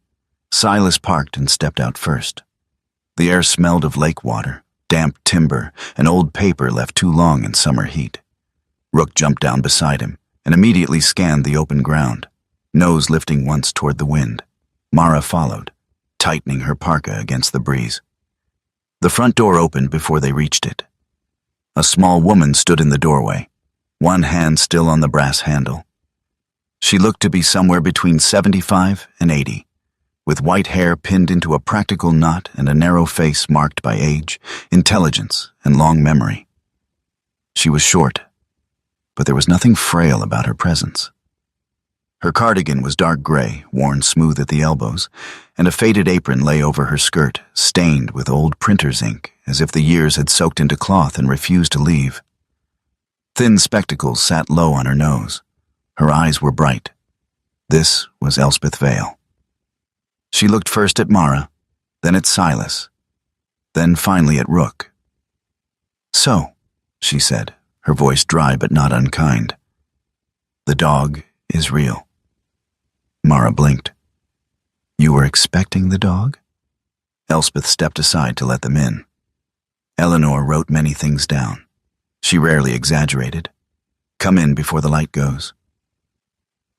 Silas parked and stepped out first. The air smelled of lake water, damp timber, and old paper left too long in summer heat. Rook jumped down beside him and immediately scanned the open ground, nose lifting once toward the wind. Mara followed, tightening her parka against the breeze. The front door opened before they reached it. A small woman stood in the doorway, one hand still on the brass handle. She looked to be somewhere between 75 and 80. With white hair pinned into a practical knot and a narrow face marked by age, intelligence, and long memory. She was short, but there was nothing frail about her presence. Her cardigan was dark gray, worn smooth at the elbows, and a faded apron lay over her skirt, stained with old printer's ink, as if the years had soaked into cloth and refused to leave. Thin spectacles sat low on her nose. Her eyes were bright. This was Elspeth Vale. She looked first at Mara, then at Silas, then finally at Rook. "So," she said, her voice dry but not unkind, "the dog is real." Mara blinked. "You were expecting the dog?" Elspeth stepped aside to let them in. Eleanor wrote many things down. She rarely exaggerated. "Come in before the light goes."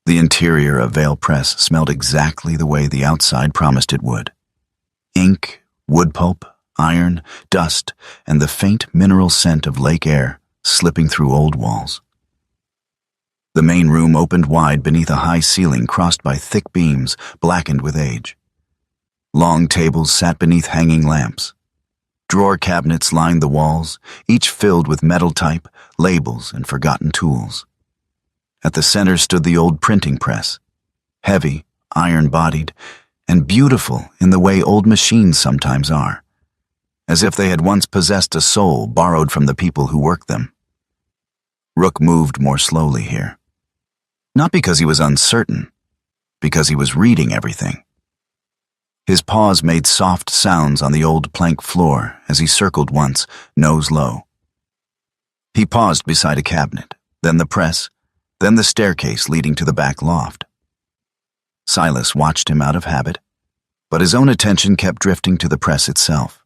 The interior of Vale Press smelled exactly the way the outside promised it would. Ink, wood pulp, iron, dust, and the faint mineral scent of lake air slipping through old walls. The main room opened wide beneath a high ceiling crossed by thick beams blackened with age. Long tables sat beneath hanging lamps. Drawer cabinets lined the walls, each filled with metal type, labels, and forgotten tools. At the center stood the old printing press, heavy, iron-bodied, and beautiful in the way old machines sometimes are, as if they had once possessed a soul borrowed from the people who worked them. Rook moved more slowly here. Not because he was uncertain, because he was reading everything. His paws made soft sounds on the old plank floor as he circled once, nose low. He paused beside a cabinet, then the press, then the staircase leading to the back loft. Silas watched him out of habit, but his own attention kept drifting to the press itself.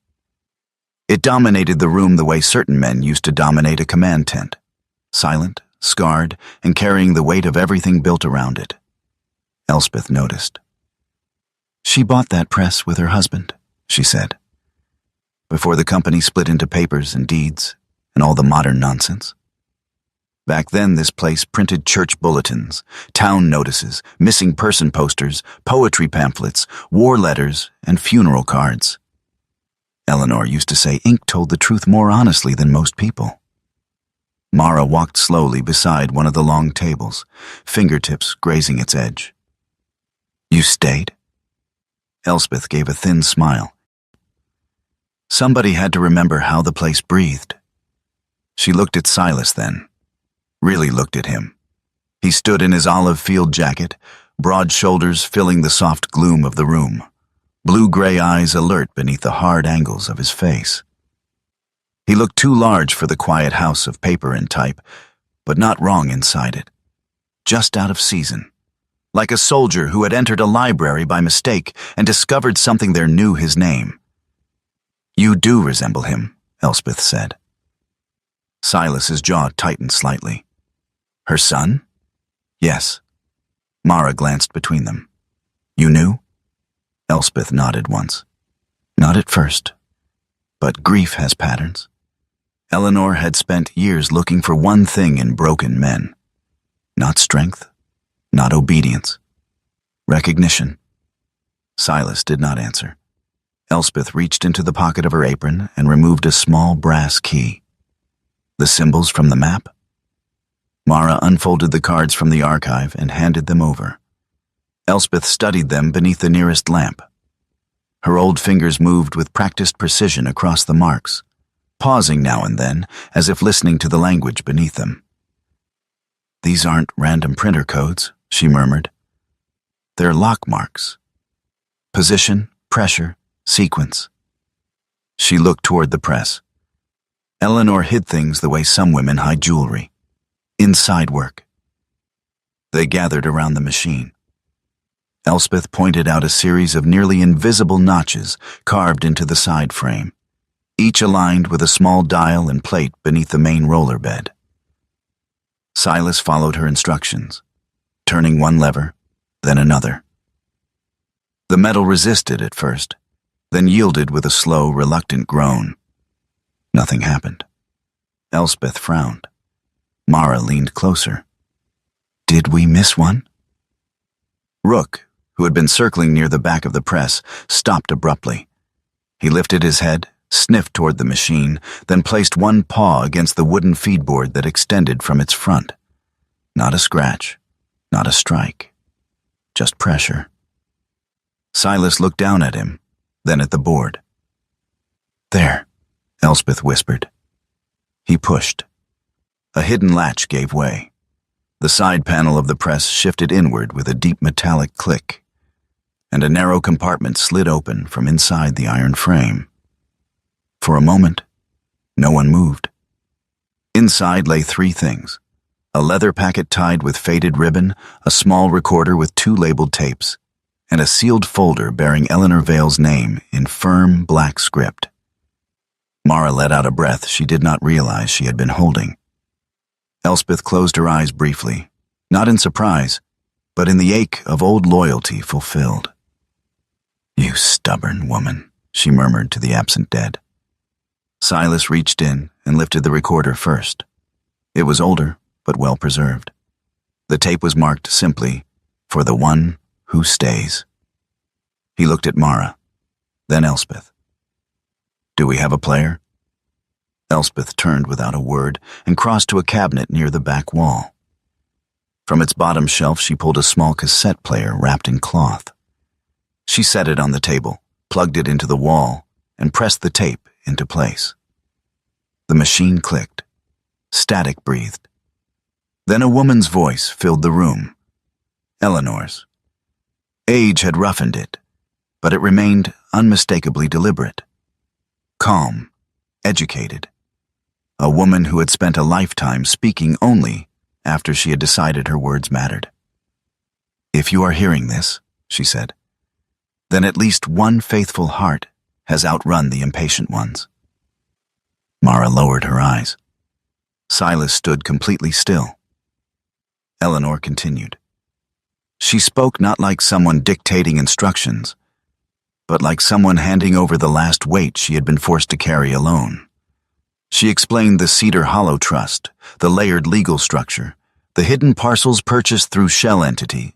It dominated the room the way certain men used to dominate a command tent, silent, scarred, and carrying the weight of everything built around it. Elspeth noticed. "She bought that press with her husband," she said, "before the company split into papers and deeds and all the modern nonsense. Back then this place printed church bulletins, town notices, missing person posters, poetry pamphlets, war letters, and funeral cards. Eleanor used to say ink told the truth more honestly than most people." Mara walked slowly beside one of the long tables, fingertips grazing its edge. "You stayed?" Elspeth gave a thin smile. Somebody had to remember how the place breathed. She looked at Silas then, really looked at him. He stood in his olive field jacket, broad shoulders filling the soft gloom of the room, blue-gray eyes alert beneath the hard angles of his face. He looked too large for the quiet house of paper and type, but not wrong inside it. Just out of season. Like a soldier who had entered a library by mistake and discovered something there knew his name. "You do resemble him," Elspeth said. Silas's jaw tightened slightly. "Her son?" "Yes." Mara glanced between them. "You knew?" Elspeth nodded once. "Not at first. But grief has patterns." Eleanor had spent years looking for one thing in broken men. Not strength, not obedience. Recognition. Silas did not answer. Elspeth reached into the pocket of her apron and removed a small brass key. The symbols from the map? Mara unfolded the cards from the archive and handed them over. Elspeth studied them beneath the nearest lamp. Her old fingers moved with practiced precision across the marks, pausing now and then as if listening to the language beneath them. "These aren't random printer codes," she murmured. "They're lock marks. Position, pressure, sequence." She looked toward the press. Eleanor hid things the way some women hide jewelry. Inside work. They gathered around the machine. Elspeth pointed out a series of nearly invisible notches carved into the side frame, each aligned with a small dial and plate beneath the main roller bed. Silas followed her instructions, turning one lever, then another. The metal resisted at first, then yielded with a slow, reluctant groan. Nothing happened. Elspeth frowned. Mara leaned closer. "Did we miss one?" Rook, who had been circling near the back of the press, stopped abruptly. He lifted his head, sniffed toward the machine, then placed one paw against the wooden feedboard that extended from its front. Not a scratch, not a strike, just pressure. Silas looked down at him, then at the board. "There," Elspeth whispered. He pushed. A hidden latch gave way. The side panel of the press shifted inward with a deep metallic click, and a narrow compartment slid open from inside the iron frame. For a moment, no one moved. Inside lay three things: a leather packet tied with faded ribbon, a small recorder with 2 labeled tapes, and a sealed folder bearing Eleanor Vale's name in firm black script. Mara let out a breath she did not realize she had been holding. Elspeth closed her eyes briefly, not in surprise, but in the ache of old loyalty fulfilled. "You stubborn woman," she murmured to the absent dead. Silas reached in and lifted the recorder first. It was older, but well preserved. The tape was marked simply, "For the one who stays." He looked at Mara, then Elspeth. "Do we have a player?" Elspeth turned without a word and crossed to a cabinet near the back wall. From its bottom shelf she pulled a small cassette player wrapped in cloth. She set it on the table, plugged it into the wall, and pressed the tape into place. The machine clicked. Static breathed. Then a woman's voice filled the room. Eleanor's. Age had roughened it, but it remained unmistakably deliberate. Calm, educated. A woman who had spent a lifetime speaking only after she had decided her words mattered. "If you are hearing this," she said, "then at least one faithful heart has outrun the impatient ones." Mara lowered her eyes. Silas stood completely still. Eleanor continued. She spoke not like someone dictating instructions, but like someone handing over the last weight she had been forced to carry alone. She explained the Cedar Hollow Trust, the layered legal structure, the hidden parcels purchased through shell entities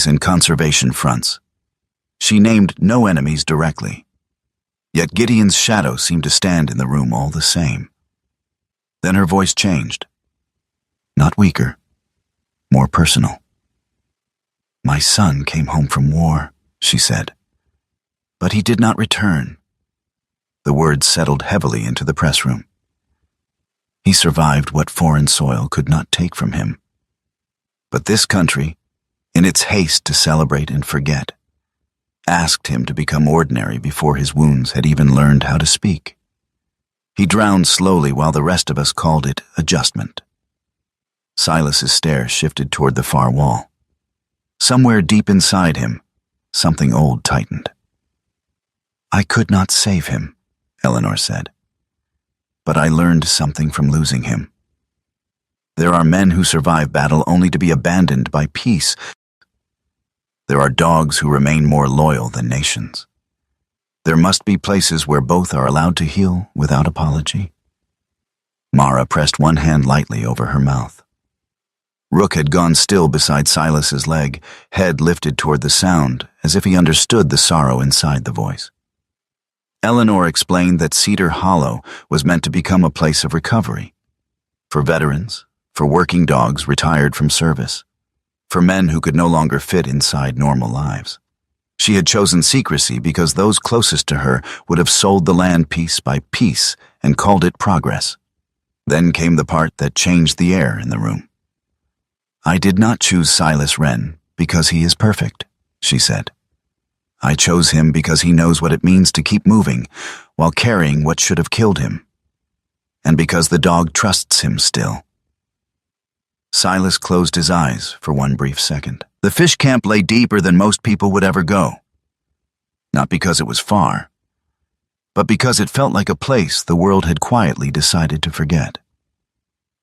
and conservation fronts. She named no enemies directly, yet Gideon's shadow seemed to stand in the room all the same. Then her voice changed. Not weaker, more personal. "My son came home from war," she said, "but he did not return." The words settled heavily into the press room. He survived what foreign soil could not take from him. But this country, in its haste to celebrate and forget, asked him to become ordinary before his wounds had even learned how to speak. He drowned slowly while the rest of us called it adjustment. Silas's stare shifted toward the far wall. Somewhere deep inside him, something old tightened. "I could not save him," Eleanor said, "but I learned something from losing him. There are men who survive battle only to be abandoned by peace. There are dogs who remain more loyal than nations. There must be places where both are allowed to heal without apology." Mara pressed one hand lightly over her mouth. Rook had gone still beside Silas's leg, head lifted toward the sound, as if he understood the sorrow inside the voice. Eleanor explained that Cedar Hollow was meant to become a place of recovery. For veterans, for working dogs retired from service, for men who could no longer fit inside normal lives. She had chosen secrecy because those closest to her would have sold the land piece by piece and called it progress. Then came the part that changed the air in the room. "I did not choose Silas Wren because he is perfect," she said. "I chose him because he knows what it means to keep moving while carrying what should have killed him, and because the dog trusts him still." Silas closed his eyes for one brief second. The fish camp lay deeper than most people would ever go. Not because it was far, but because it felt like a place the world had quietly decided to forget.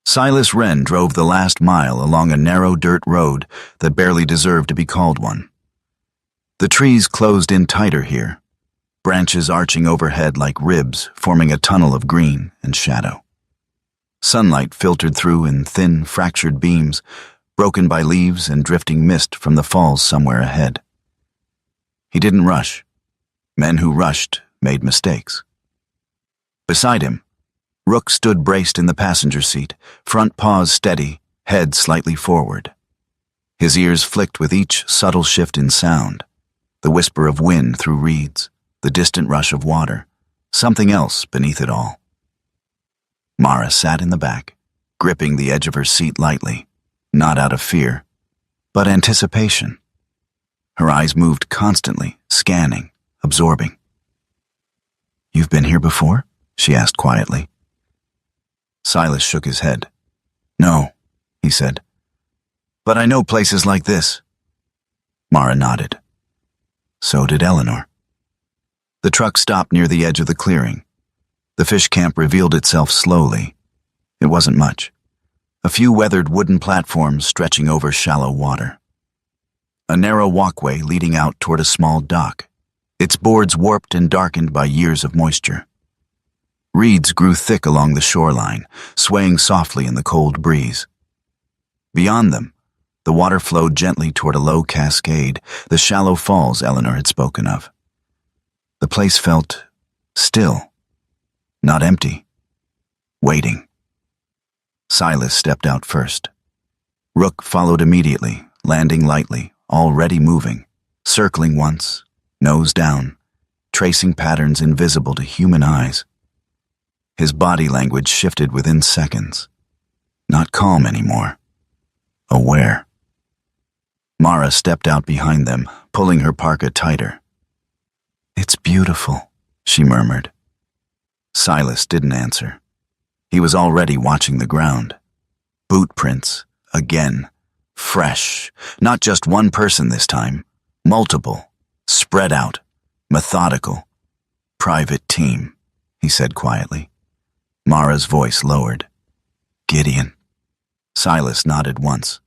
Silas Wren drove the last mile along a narrow dirt road that barely deserved to be called one. The trees closed in tighter here, branches arching overhead like ribs, forming a tunnel of green and shadow. Sunlight filtered through in thin, fractured beams, broken by leaves and drifting mist from the falls somewhere ahead. He didn't rush. Men who rushed made mistakes. Beside him, Rook stood braced in the passenger seat, front paws steady, head slightly forward. His ears flicked with each subtle shift in sound, the whisper of wind through reeds, the distant rush of water, something else beneath it all. Mara sat in the back, gripping the edge of her seat lightly, not out of fear, but anticipation. Her eyes moved constantly, scanning, absorbing. "You've been here before?" she asked quietly. Silas shook his head. "No," he said. "But I know places like this." Mara nodded. So did Eleanor. The truck stopped near the edge of the clearing. The fish camp revealed itself slowly. It wasn't much. A few weathered wooden platforms stretching over shallow water. A narrow walkway leading out toward a small dock, its boards warped and darkened by years of moisture. Reeds grew thick along the shoreline, swaying softly in the cold breeze. Beyond them, the water flowed gently toward a low cascade, the shallow falls Eleanor had spoken of. The place felt still, not empty, waiting. Silas stepped out first. Rook followed immediately, landing lightly, already moving, circling once, nose down, tracing patterns invisible to human eyes. His body language shifted within seconds. Not calm anymore. Aware. Mara stepped out behind them, pulling her parka tighter. "It's beautiful," she murmured. Silas didn't answer. He was already watching the ground. Boot prints, again, fresh. Not just one person this time, multiple, spread out, methodical. "Private team," he said quietly. Mara's voice lowered. "Gideon." Silas nodded once.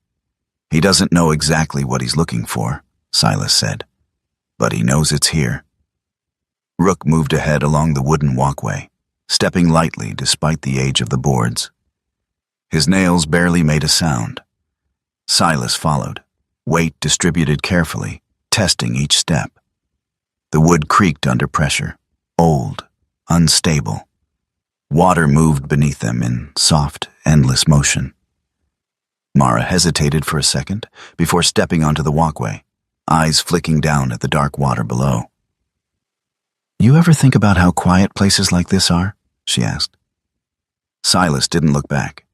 "He doesn't know exactly what he's looking for," Silas said, "but he knows it's here." Rook moved ahead along the wooden walkway, stepping lightly despite the age of the boards. His nails barely made a sound. Silas followed, weight distributed carefully, testing each step. The wood creaked under pressure, old, unstable. Water moved beneath them in soft, endless motion. Mara hesitated for a second before stepping onto the walkway, eyes flicking down at the dark water below. "You ever think about how quiet places like this are?" she asked. Silas didn't look back.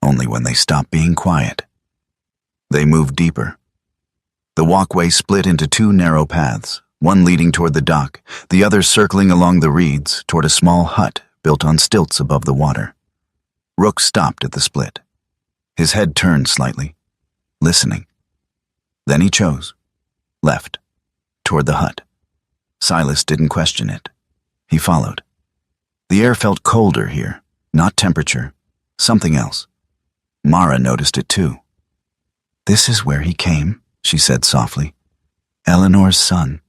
Only when they stopped being quiet. They moved deeper. The walkway split into two narrow paths, one leading toward the dock, the other circling along the reeds toward a small hut built on stilts above the water. Rook stopped at the split. His head turned slightly, listening. Then he chose, left, toward the hut. Silas didn't question it. He followed. The air felt colder here, not temperature, something else. Mara noticed it too. "This is where he came," she said softly. "Eleanor's son."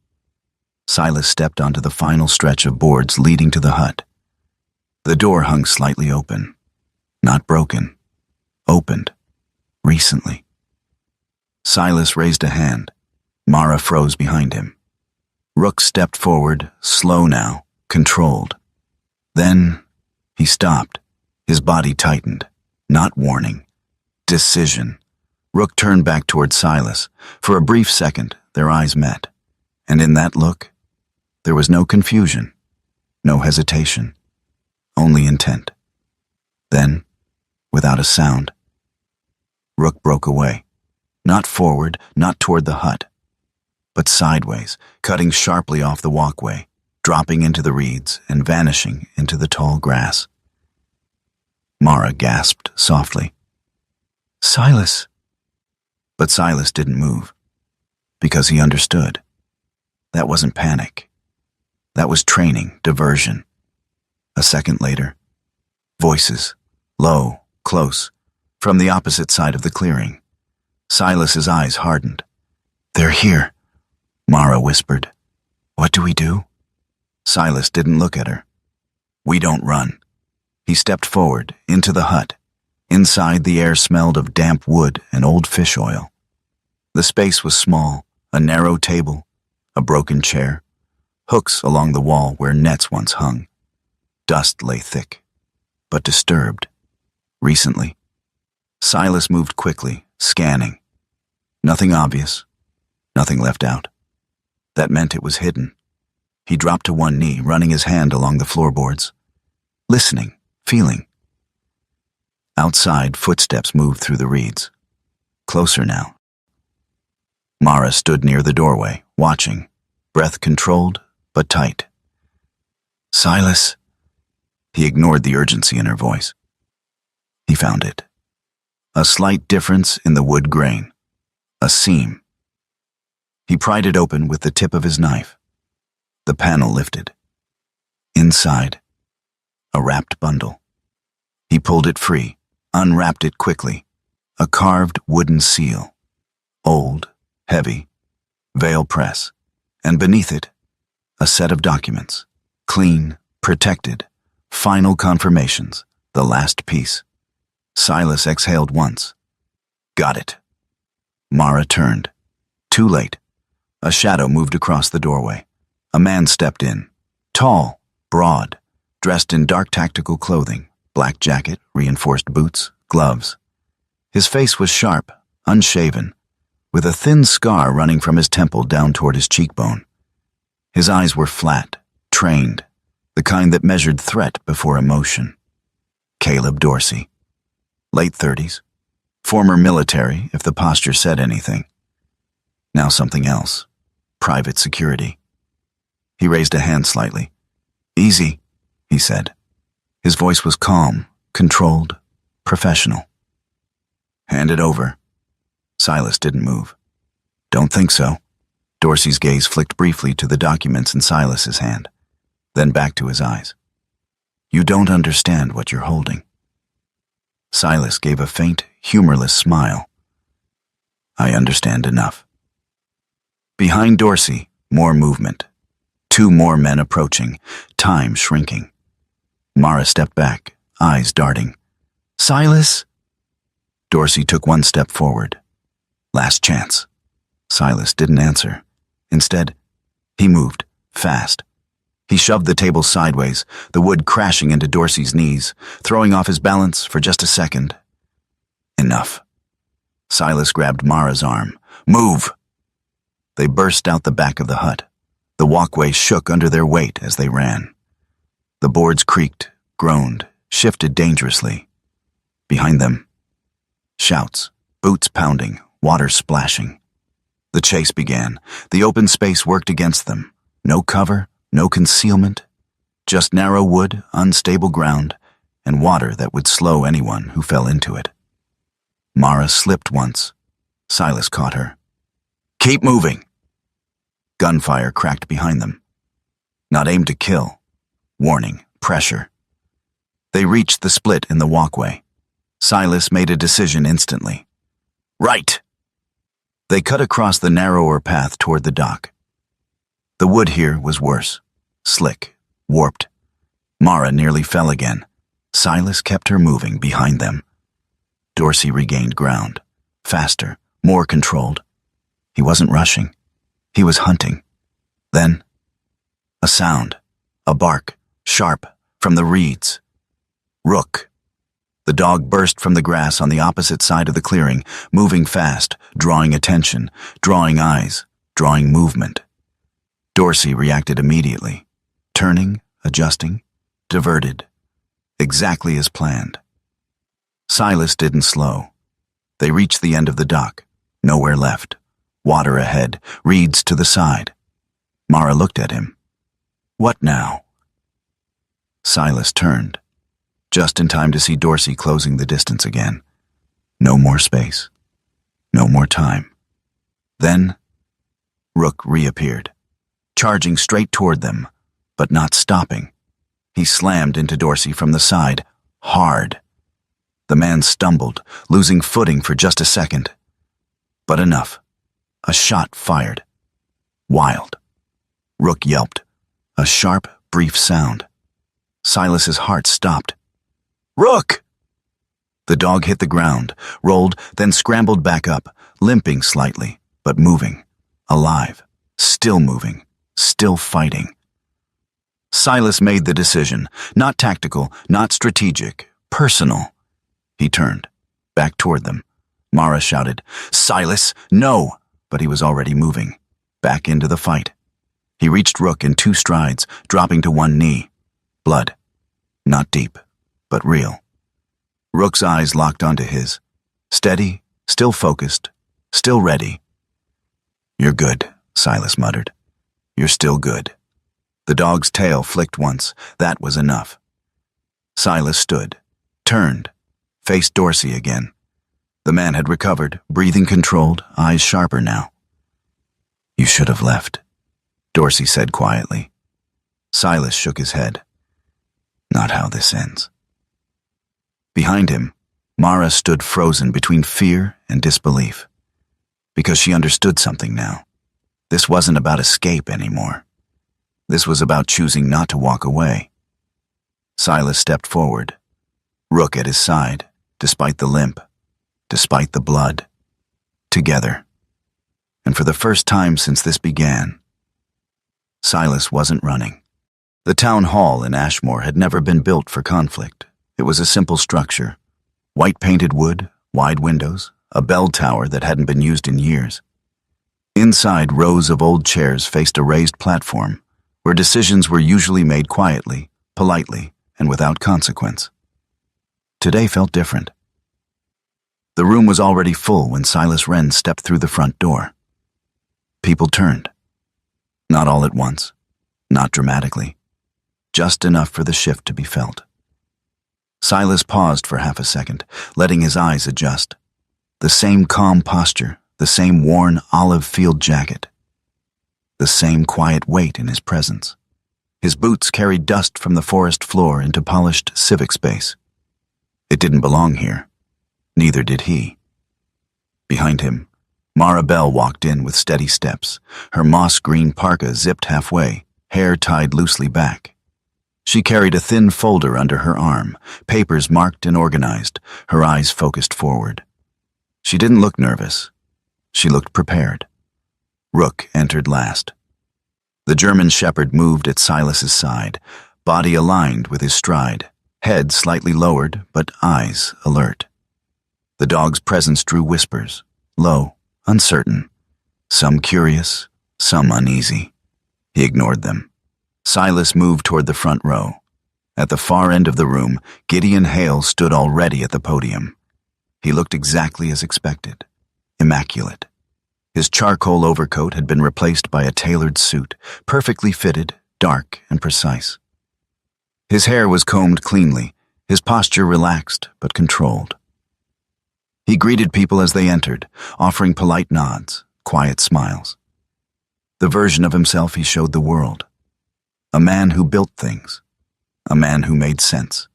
Silas stepped onto the final stretch of boards leading to the hut. The door hung slightly open, not broken, opened, recently. Silas raised a hand. Mara froze behind him. Rook stepped forward, slow now, controlled. Then he stopped. His body tightened. Not warning. Decision. Rook turned back toward Silas. For a brief second, their eyes met. And in that look, there was no confusion, no hesitation, only intent. Then, without a sound, Rook broke away. Not forward, not toward the hut, but sideways, cutting sharply off the walkway, dropping into the reeds and vanishing into the tall grass. Mara gasped softly. "Silas!" But Silas didn't move, because he understood. That wasn't panic. That was training, diversion. A second later, voices, low, close, from the opposite side of the clearing. Silas's eyes hardened. "They're here," Mara whispered. "What do we do?" Silas didn't look at her. "We don't run." He stepped forward, into the hut. Inside, the air smelled of damp wood and old fish oil. The space was small, a narrow table, a broken chair, hooks along the wall where nets once hung. Dust lay thick, but disturbed. Recently. Silas moved quickly, scanning. Nothing obvious, nothing left out. That meant it was hidden. He dropped to one knee, running his hand along the floorboards. Listening, feeling. Outside, footsteps moved through the reeds. Closer now. Mara stood near the doorway, watching, breath controlled but tight. Silas. He ignored the urgency in her voice. He found it. A slight difference in the wood grain. A seam. He pried it open with the tip of his knife. The panel lifted. Inside, a wrapped bundle. He pulled it free, unwrapped it quickly. A carved wooden seal. Old, heavy, veil press. And beneath it, a set of documents. Clean, protected, final confirmations, the last piece. Silas exhaled once. Got it. Mara turned. Too late. A shadow moved across the doorway. A man stepped in. Tall, broad, dressed in dark tactical clothing, black jacket, reinforced boots, gloves. His face was sharp, unshaven, with a thin scar running from his temple down toward his cheekbone. His eyes were flat, trained, the kind that measured threat before emotion. Caleb Dorsey. Late 30s. Former military, if the posture said anything. Now something else. Private security. He raised a hand slightly. Easy, he said. His voice was calm, controlled, professional. Hand it over. Silas didn't move. Don't think so. Dorsey's gaze flicked briefly to the documents in Silas's hand, then back to his eyes. You don't understand what you're holding. Silas gave a faint, humorless smile. I understand enough. Behind Dorsey, more movement. 2 more men approaching, time shrinking. Mara stepped back, eyes darting. Silas? Dorsey took 1 step forward. Last chance. Silas didn't answer. Instead, he moved, fast. He shoved the table sideways, the wood crashing into Dorsey's knees, throwing off his balance for just a second. Enough. Silas grabbed Mara's arm. Move! They burst out the back of the hut. The walkway shook under their weight as they ran. The boards creaked, groaned, shifted dangerously. Behind them, shouts, boots pounding, water splashing. The chase began. The open space worked against them. No cover, no concealment, just narrow wood, unstable ground, and water that would slow anyone who fell into it. Mara slipped once. Silas caught her. Keep moving! Gunfire cracked behind them. Not aimed to kill. Warning, pressure. They reached the split in the walkway. Silas made a decision instantly. Right! They cut across the narrower path toward the dock. The wood here was worse. Slick, warped. Mara nearly fell again. Silas kept her moving behind them. Dorsey regained ground. Faster, more controlled. He wasn't rushing. He was hunting. Then, a sound. A bark, sharp, from the reeds. Rook. The dog burst from the grass on the opposite side of the clearing, moving fast, drawing attention, drawing eyes, drawing movement. Dorsey reacted immediately, turning, adjusting, diverted, exactly as planned. Silas didn't slow. They reached the end of the dock, nowhere left, water ahead, reeds to the side. Mara looked at him. What now? Silas turned, just in time to see Dorsey closing the distance again. No more space. No more time. Then, Rook reappeared, charging straight toward them, but not stopping. He slammed into Dorsey from the side, hard. The man stumbled, losing footing for just a second. But enough. A shot fired. Wild. Rook yelped. A sharp, brief sound. Silas's heart stopped. Rook! The dog hit the ground, rolled, then scrambled back up, limping slightly, but moving. Alive. Still moving. Still fighting. Silas made the decision. Not tactical, not strategic. Personal. He turned. back toward them. Mara shouted, "Silas, no!" But he was already moving, back into the fight. He reached Rook in 2 strides, dropping to one knee. Blood. Not deep, but real. Rook's eyes locked onto his. Steady, still focused, still ready. "You're good," Silas muttered. "You're still good." The dog's tail flicked once. That was enough. Silas stood, turned, faced Dorsey again. The man had recovered, breathing controlled, eyes sharper now. "You should have left," Dorsey said quietly. Silas shook his head. "Not how this ends." Behind him, Mara stood frozen between fear and disbelief. Because she understood something now. This wasn't about escape anymore. This was about choosing not to walk away. Silas stepped forward, Rook at his side, despite the limp, despite the blood. Together. And for the first time since this began, Silas wasn't running. The town hall in Ashmore had never been built for conflict. It was a simple structure. White-painted wood, wide windows, a bell tower that hadn't been used in years. Inside, rows of old chairs faced a raised platform, where decisions were usually made quietly, politely, and without consequence. Today felt different. The room was already full when Silas Wren stepped through the front door. People turned. Not all at once, not dramatically, just enough for the shift to be felt. Silas paused for half a second, letting his eyes adjust. The same calm posture, the same worn olive field jacket, the same quiet weight in his presence. His boots carried dust from the forest floor into polished civic space. It didn't belong here. Neither did he. Behind him, Mara Bell walked in with steady steps, her moss-green parka zipped halfway, hair tied loosely back. She carried a thin folder under her arm, papers marked and organized, her eyes focused forward. She didn't look nervous. She looked prepared. Rook entered last. The German shepherd moved at Silas's side, body aligned with his stride, head slightly lowered, but eyes alert. The dog's presence drew whispers, low, uncertain, some curious, some uneasy. He ignored them. Silas moved toward the front row. At the far end of the room, Gideon Hale stood already at the podium. He looked exactly as expected, immaculate. His charcoal overcoat had been replaced by a tailored suit, perfectly fitted, dark and precise. His hair was combed cleanly, his posture relaxed but controlled. He greeted people as they entered, offering polite nods, quiet smiles. The version of himself he showed the world. A man who built things. A man who made sense.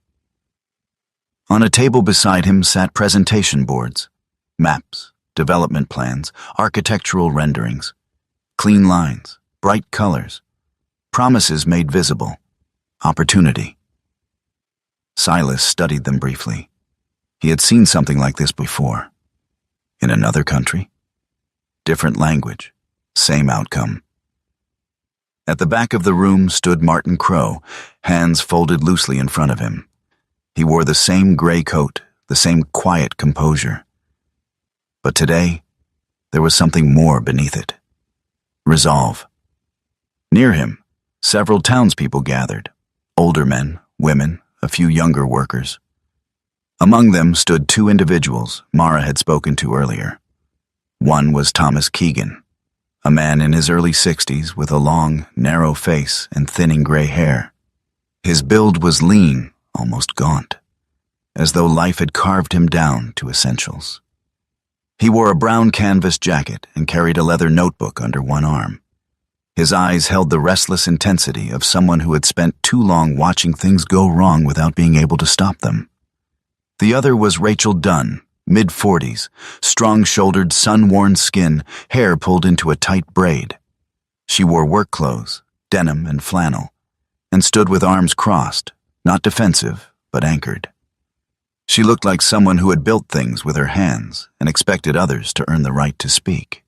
On a table beside him sat presentation boards, maps, development plans, architectural renderings, clean lines, bright colors, promises made visible, opportunity. Silas studied them briefly. He had seen something like this before. In another country. Different language, same outcome. At the back of the room stood Martin Crowe, hands folded loosely in front of him. He wore the same gray coat, the same quiet composure. But today, there was something more beneath it. Resolve. Near him, several townspeople gathered, older men, women, a few younger workers. Among them stood 2 individuals Mara had spoken to earlier. One was Thomas Keegan, a man in his early 60s with a long, narrow face and thinning gray hair. His build was lean, almost gaunt, as though life had carved him down to essentials. He wore a brown canvas jacket and carried a leather notebook under one arm. His eyes held the restless intensity of someone who had spent too long watching things go wrong without being able to stop them. The other was Rachel Dunn, mid-40s, strong-shouldered, sun-worn skin, hair pulled into a tight braid. She wore work clothes, denim and flannel, and stood with arms crossed, not defensive, but anchored. She looked like someone who had built things with her hands and expected others to earn the right to speak.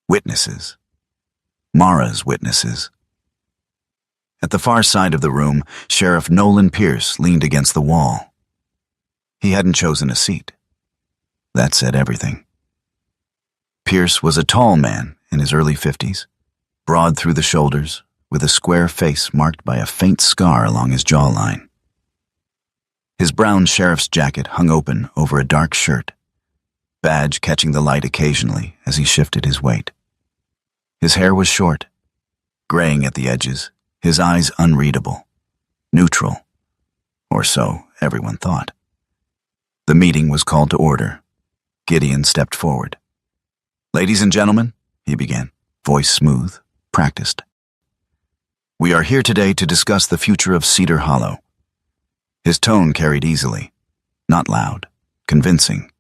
Witnesses. Mara's witnesses. At the far side of the room, Sheriff Nolan Pierce leaned against the wall. He hadn't chosen a seat. That said everything. Pierce was a tall man in his early 50s, broad through the shoulders, with a square face marked by a faint scar along his jawline. His brown sheriff's jacket hung open over a dark shirt, badge catching the light occasionally as he shifted his weight. His hair was short, graying at the edges, his eyes unreadable, neutral, or so everyone thought. The meeting was called to order. Gideon stepped forward. "Ladies and gentlemen," he began, voice smooth, practiced. "We are here today to discuss the future of Cedar Hollow." His tone carried easily, not loud, convincing.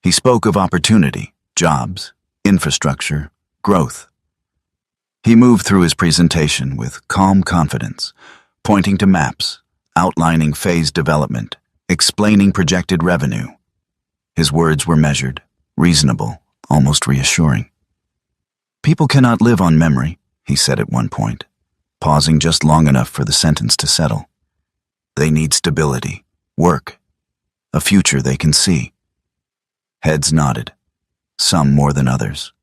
He spoke of opportunity, jobs, infrastructure, growth. He moved through his presentation with calm confidence, pointing to maps, outlining phased development, explaining projected revenue. His words were measured, reasonable, almost reassuring. "People cannot live on memory," he said at one point, pausing just long enough for the sentence to settle. "They need stability, work, a future they can see." Heads nodded, some more than others.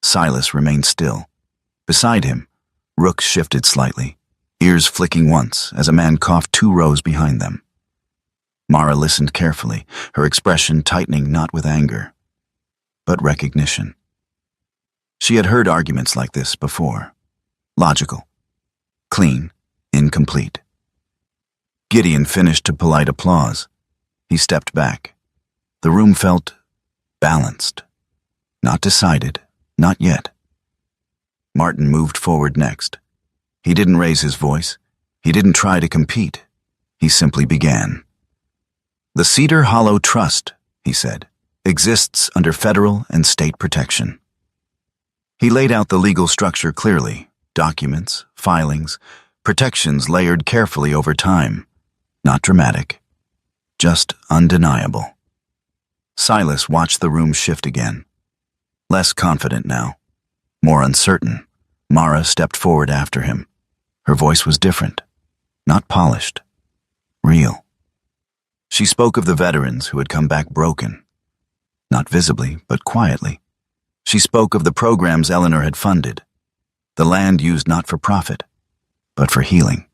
Silas remained still. Beside him, Rook shifted slightly, ears flicking once as a man coughed 2 rows behind them. Mara listened carefully, her expression tightening not with anger, but recognition. She had heard arguments like this before. Logical, clean, incomplete. Gideon finished to polite applause. He stepped back. The room felt balanced. Not decided, not yet. Martin moved forward next. He didn't raise his voice. He didn't try to compete. He simply began. "The Cedar Hollow Trust," he said, "exists under federal and state protection." He laid out the legal structure clearly, documents, filings, protections layered carefully over time. Not dramatic, just undeniable. Silas watched the room shift again. Less confident now, more uncertain, Mara stepped forward after him. Her voice was different, not polished, real. She spoke of the veterans who had come back broken, not visibly, but quietly. She spoke of the programs Eleanor had funded, the land used not for profit, but for healing.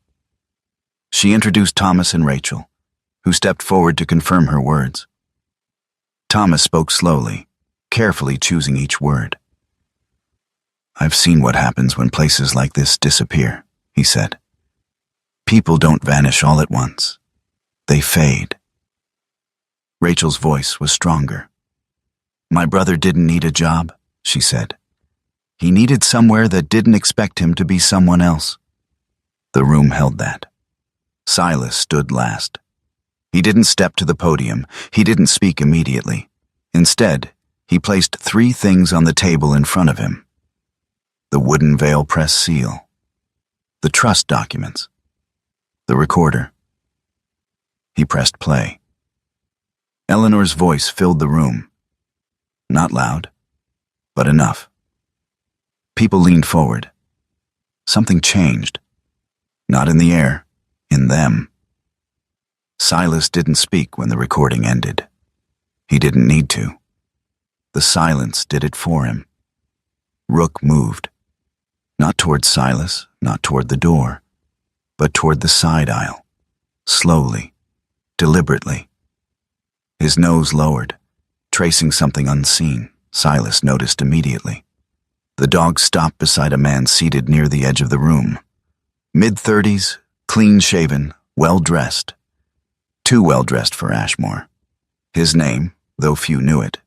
She introduced Thomas and Rachel, who stepped forward to confirm her words. Thomas spoke slowly, carefully choosing each word. "I've seen what happens when places like this disappear," he said. "People don't vanish all at once. They fade." Rachel's voice was stronger. "My brother didn't need a job," she said. "He needed somewhere that didn't expect him to be someone else." The room held that. Silas stood last. He didn't step to the podium. He didn't speak immediately. Instead, he placed 3 things on the table in front of him. The wooden veil press seal, the trust documents, the recorder. He pressed play. Eleanor's voice filled the room. Not loud, but enough. People leaned forward. Something changed. Not in the air, in them. Silas didn't speak when the recording ended. He didn't need to. The silence did it for him. Rook moved. Not toward Silas, not toward the door, but toward the side aisle. Slowly, deliberately. His nose lowered, tracing something unseen. Silas noticed immediately. The dog stopped beside a man seated near the edge of the room. Mid-30s, clean-shaven, well-dressed. Too well-dressed for Ashmore. His name, though few knew it,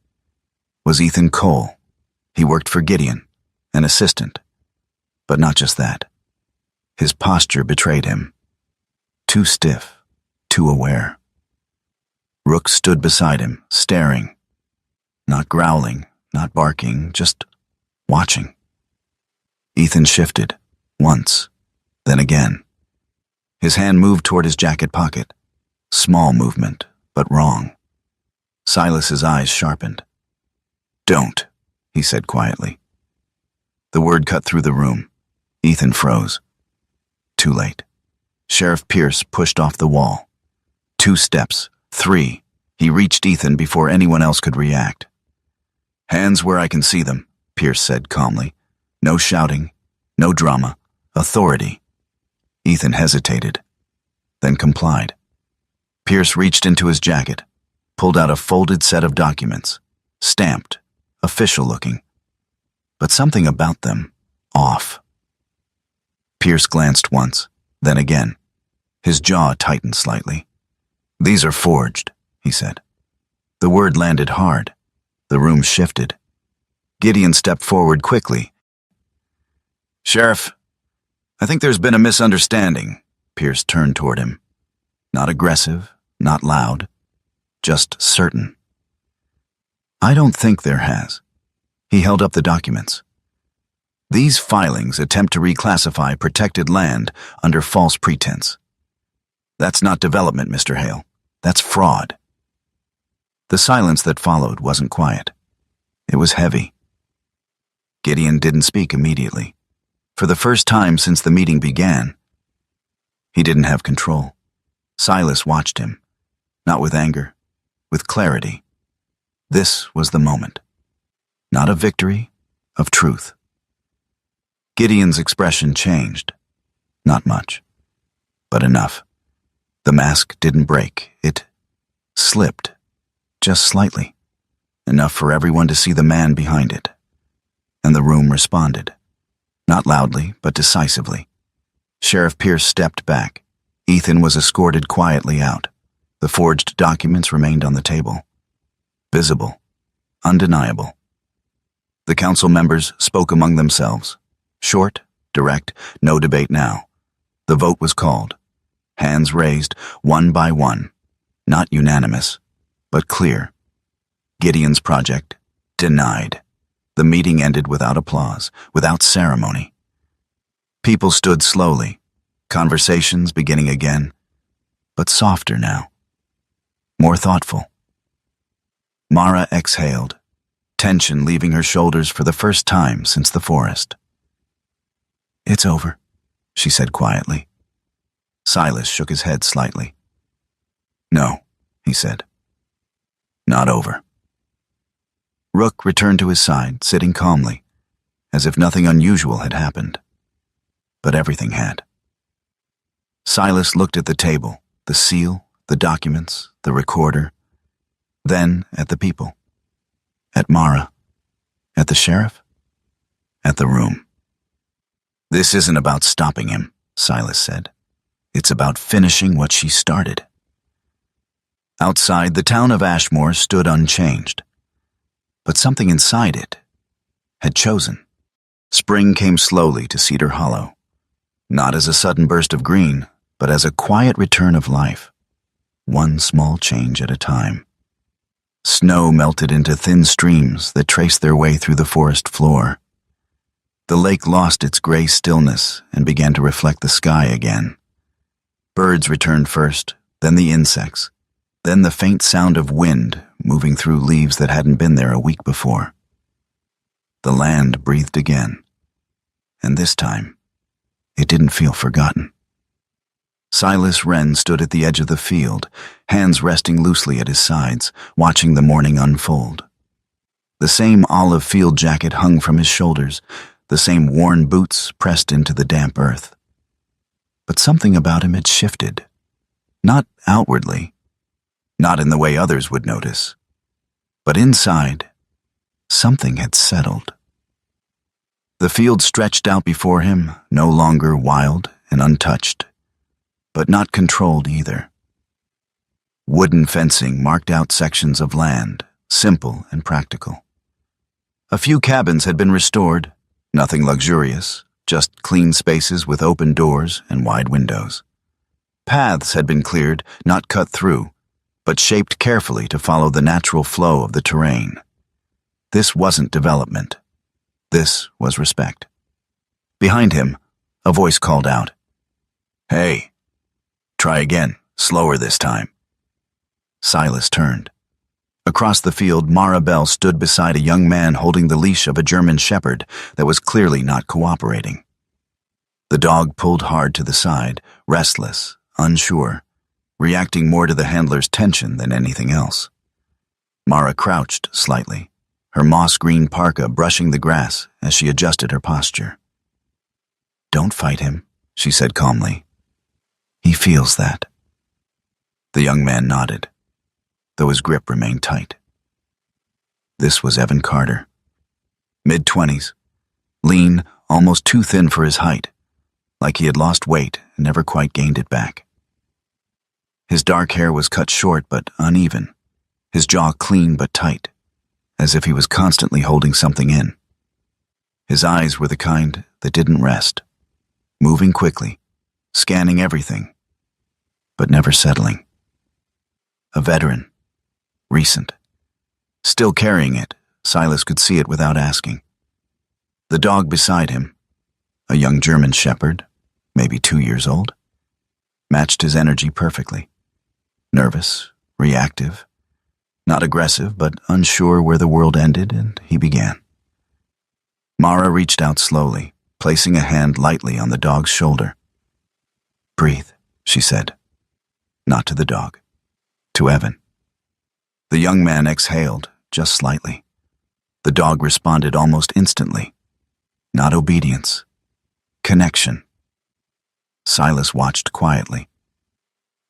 was Ethan Cole. He worked for Gideon, an assistant. But not just that. His posture betrayed him. Too stiff, too aware. Rook stood beside him, staring. Not growling, not barking, just watching. Ethan shifted, once, then again. His hand moved toward his jacket pocket. Small movement, but wrong. Silas's eyes sharpened. "Don't," he said quietly. The word cut through the room. Ethan froze. Too late. Sheriff Pierce pushed off the wall. 2 steps, 3. He reached Ethan before anyone else could react. "Hands where I can see them," Pierce said calmly. "No shouting, no drama, authority." Ethan hesitated, then complied. Pierce reached into his jacket, pulled out a folded set of documents, stamped, official-looking. But something about them, off. Pierce glanced once, then again. His jaw tightened slightly. "These are forged," he said. The word landed hard. The room shifted. Gideon stepped forward quickly. "Sheriff, I think there's been a misunderstanding." Pierce turned toward him. Not aggressive, not loud, just certain. "I don't think there has." He held up the documents. "These filings attempt to reclassify protected land under false pretense. That's not development, Mr. Hale. That's fraud." The silence that followed wasn't quiet. It was heavy. Gideon didn't speak immediately. For the first time since the meeting began, he didn't have control. Silas watched him, not with anger, with clarity. This was the moment. Not of victory, of truth. Gideon's expression changed. Not much, but enough. The mask didn't break. It slipped, just slightly, enough for everyone to see the man behind it. And the room responded. Not loudly, but decisively. Sheriff Pierce stepped back. Ethan was escorted quietly out. The forged documents remained on the table. Visible, undeniable. The council members spoke among themselves. Short, direct, no debate now. The vote was called. Hands raised, one by one. Not unanimous, but clear. Gideon's project, denied. The meeting ended without applause, without ceremony. People stood slowly, conversations beginning again, but softer now. More thoughtful. Mara exhaled, tension leaving her shoulders for the first time since the forest. "It's over," she said quietly. Silas shook his head slightly. "No," he said. "Not over." Rook returned to his side, sitting calmly, as if nothing unusual had happened. But everything had. Silas looked at the table, the seal, the documents, the recorder, then at the people. At Mara. At the sheriff. At the room. "This isn't about stopping him," Silas said. "It's about finishing what she started." Outside, the town of Ashmore stood unchanged. But something inside it had chosen. Spring came slowly to Cedar Hollow, not as a sudden burst of green, but as a quiet return of life, one small change at a time. Snow melted into thin streams that traced their way through the forest floor. The lake lost its gray stillness and began to reflect the sky again. Birds returned first, then the insects, then the faint sound of wind moving through leaves that hadn't been there a week before. The land breathed again, and this time, it didn't feel forgotten. Silas Wren stood at the edge of the field, hands resting loosely at his sides, watching the morning unfold. The same olive field jacket hung from his shoulders, the same worn boots pressed into the damp earth. But something about him had shifted, not outwardly, not in the way others would notice, but inside, something had settled. The field stretched out before him, no longer wild and untouched, but not controlled either. Wooden fencing marked out sections of land, simple and practical. A few cabins had been restored, nothing luxurious, just clean spaces with open doors and wide windows. Paths had been cleared, not cut through, but shaped carefully to follow the natural flow of the terrain. This wasn't development. This was respect. Behind him, a voice called out, "Hey, try again, slower this time." Silas turned. Across the field, Mara Bell stood beside a young man holding the leash of a German shepherd that was clearly not cooperating. The dog pulled hard to the side, restless, unsure, reacting more to the handler's tension than anything else. Mara crouched slightly, her moss-green parka brushing the grass as she adjusted her posture. "Don't fight him," she said calmly. "He feels that." The young man nodded, though his grip remained tight. This was Evan Carter. Mid-20s, lean, almost too thin for his height, like he had lost weight and never quite gained it back. His dark hair was cut short but uneven, his jaw clean but tight, as if he was constantly holding something in. His eyes were the kind that didn't rest, moving quickly, scanning everything, but never settling. A veteran, recent. Still carrying it, Silas could see it without asking. The dog beside him, a young German shepherd, maybe 2 years old, matched his energy perfectly. Nervous, reactive, not aggressive, but unsure where the world ended and he began. Mara reached out slowly, placing a hand lightly on the dog's shoulder. "Breathe," she said. Not to the dog, to Evan. The young man exhaled, just slightly. The dog responded almost instantly. Not obedience. Connection. Silas watched quietly.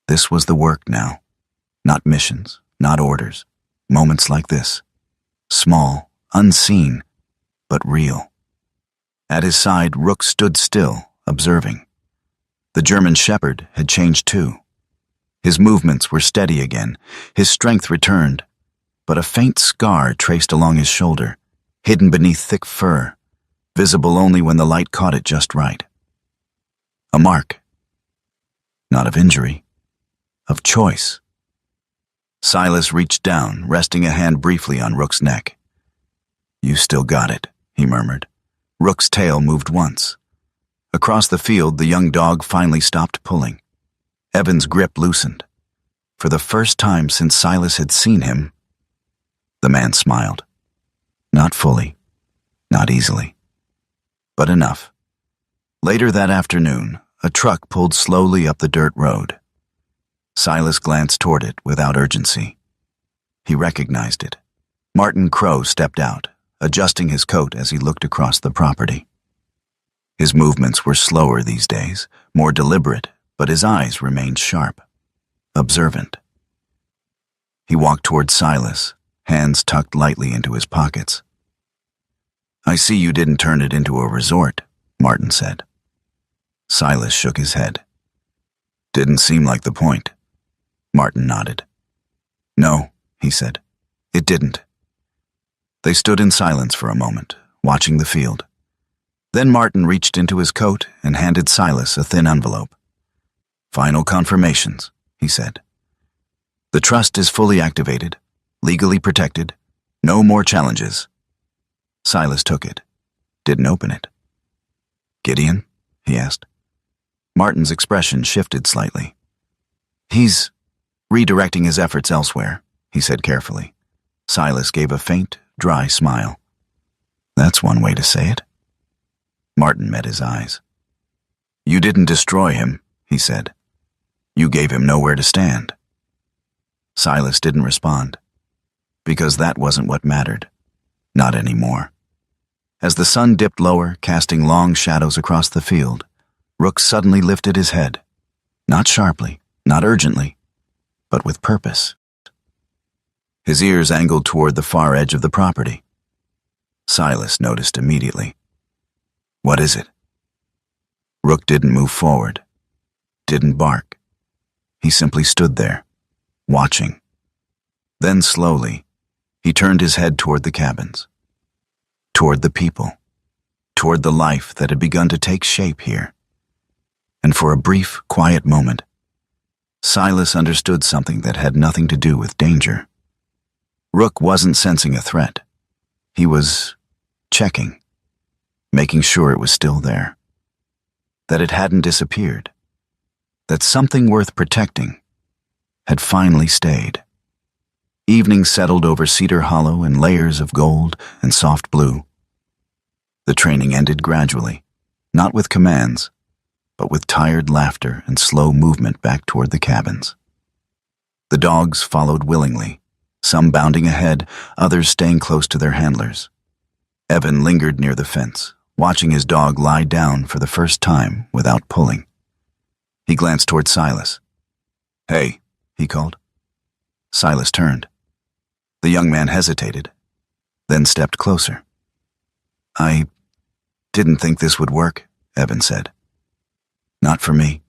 This was the work now. Not missions, not orders. Moments like this. Small, unseen, but real. At his side, Rook stood still, observing. The German shepherd had changed too. His movements were steady again, his strength returned, but a faint scar traced along his shoulder, hidden beneath thick fur, visible only when the light caught it just right. A mark. Not of injury, of choice. Silas reached down, resting a hand briefly on Rook's neck. "You still got it," he murmured. Rook's tail moved once. Across the field, the young dog finally stopped pulling. Evan's grip loosened. For the first time since Silas had seen him, the man smiled. Not fully, not easily, but enough. Later that afternoon, a truck pulled slowly up the dirt road. Silas glanced toward it without urgency. He recognized it. Martin Crow stepped out, adjusting his coat as he looked across the property. His movements were slower these days, more deliberate, but his eyes remained sharp, observant. He walked toward Silas, hands tucked lightly into his pockets. "I see you didn't turn it into a resort," Martin said. Silas shook his head. "Didn't seem like the point." Martin nodded. "No," he said, "it didn't." They stood in silence for a moment, watching the field. Then Martin reached into his coat and handed Silas a thin envelope. "Final confirmations," he said. "The trust is fully activated, legally protected, no more challenges." Silas took it, didn't open it. "Gideon?" he asked. Martin's expression shifted slightly. "He's redirecting his efforts elsewhere," he said carefully. Silas gave a faint, dry smile. "That's one way to say it." Martin met his eyes. "You didn't destroy him," he said. "You gave him nowhere to stand." Silas didn't respond, because that wasn't what mattered. Not anymore. As the sun dipped lower, casting long shadows across the field, Rook suddenly lifted his head. Not sharply, not urgently, but with purpose. His ears angled toward the far edge of the property. Silas noticed immediately. "What is it?" Rook didn't move forward, didn't bark. He simply stood there, watching. Then slowly, he turned his head toward the cabins, toward the people, toward the life that had begun to take shape here. And for a brief, quiet moment, Silas understood something that had nothing to do with danger. Rook wasn't sensing a threat. He was checking, making sure it was still there, that it hadn't disappeared, that something worth protecting had finally stayed. Evening settled over Cedar Hollow in layers of gold and soft blue. The training ended gradually, not with commands, but with tired laughter and slow movement back toward the cabins. The dogs followed willingly, some bounding ahead, others staying close to their handlers. Evan lingered near the fence, watching his dog lie down for the first time without pulling. He glanced toward Silas. "Hey," he called. Silas turned. The young man hesitated, then stepped closer. "I didn't think this would work," Evan said. "Not for me."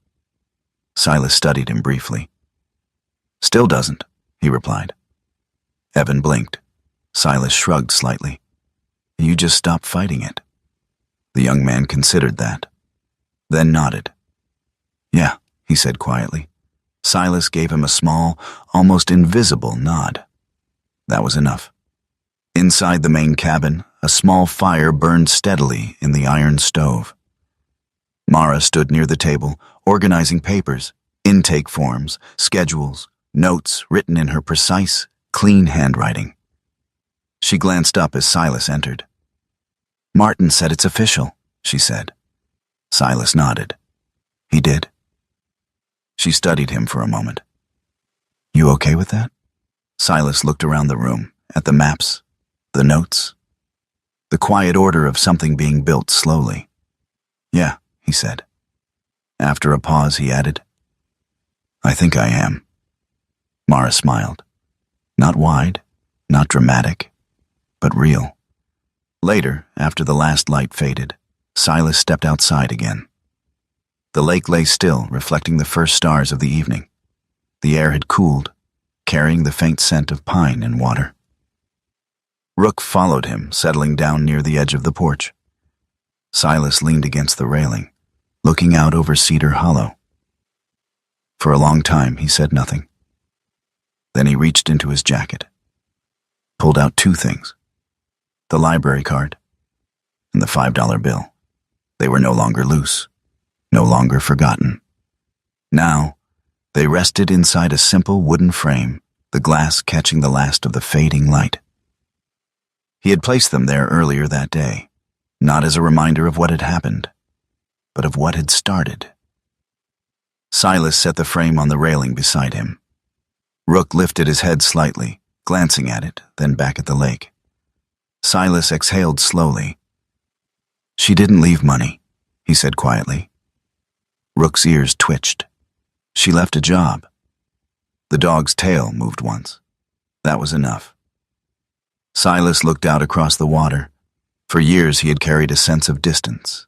Silas studied him briefly. "Still doesn't," he replied. Evan blinked. Silas shrugged slightly. "You just stop fighting it." The young man considered that, then nodded. "Yeah," he said quietly. Silas gave him a small, almost invisible nod. That was enough. Inside the main cabin, a small fire burned steadily in the iron stove. Mara stood near the table, organizing papers, intake forms, schedules, notes written in her precise, clean handwriting. She glanced up as Silas entered. "Martin said it's official," she said. Silas nodded. "He did?" She studied him for a moment. "You okay with that?" Silas looked around the room, at the maps, the notes, the quiet order of something being built slowly. "Yeah," he said. After a pause, he added, "I think I am." Mara smiled. Not wide, not dramatic, but real. Later, after the last light faded, Silas stepped outside again. The lake lay still, reflecting the first stars of the evening. The air had cooled, carrying the faint scent of pine and water. Rook followed him, settling down near the edge of the porch. Silas leaned against the railing, looking out over Cedar Hollow. For a long time, he said nothing. Then he reached into his jacket, pulled out two things: the library card and the $5 bill. They were no longer loose, no longer forgotten. Now, they rested inside a simple wooden frame, the glass catching the last of the fading light. He had placed them there earlier that day, not as a reminder of what had happened, but of what had started. Silas set the frame on the railing beside him. Rook lifted his head slightly, glancing at it, then back at the lake. Silas exhaled slowly. "She didn't leave money," he said quietly. Rook's ears twitched. "She left a job." The dog's tail moved once. That was enough. Silas looked out across the water. For years he had carried a sense of distance,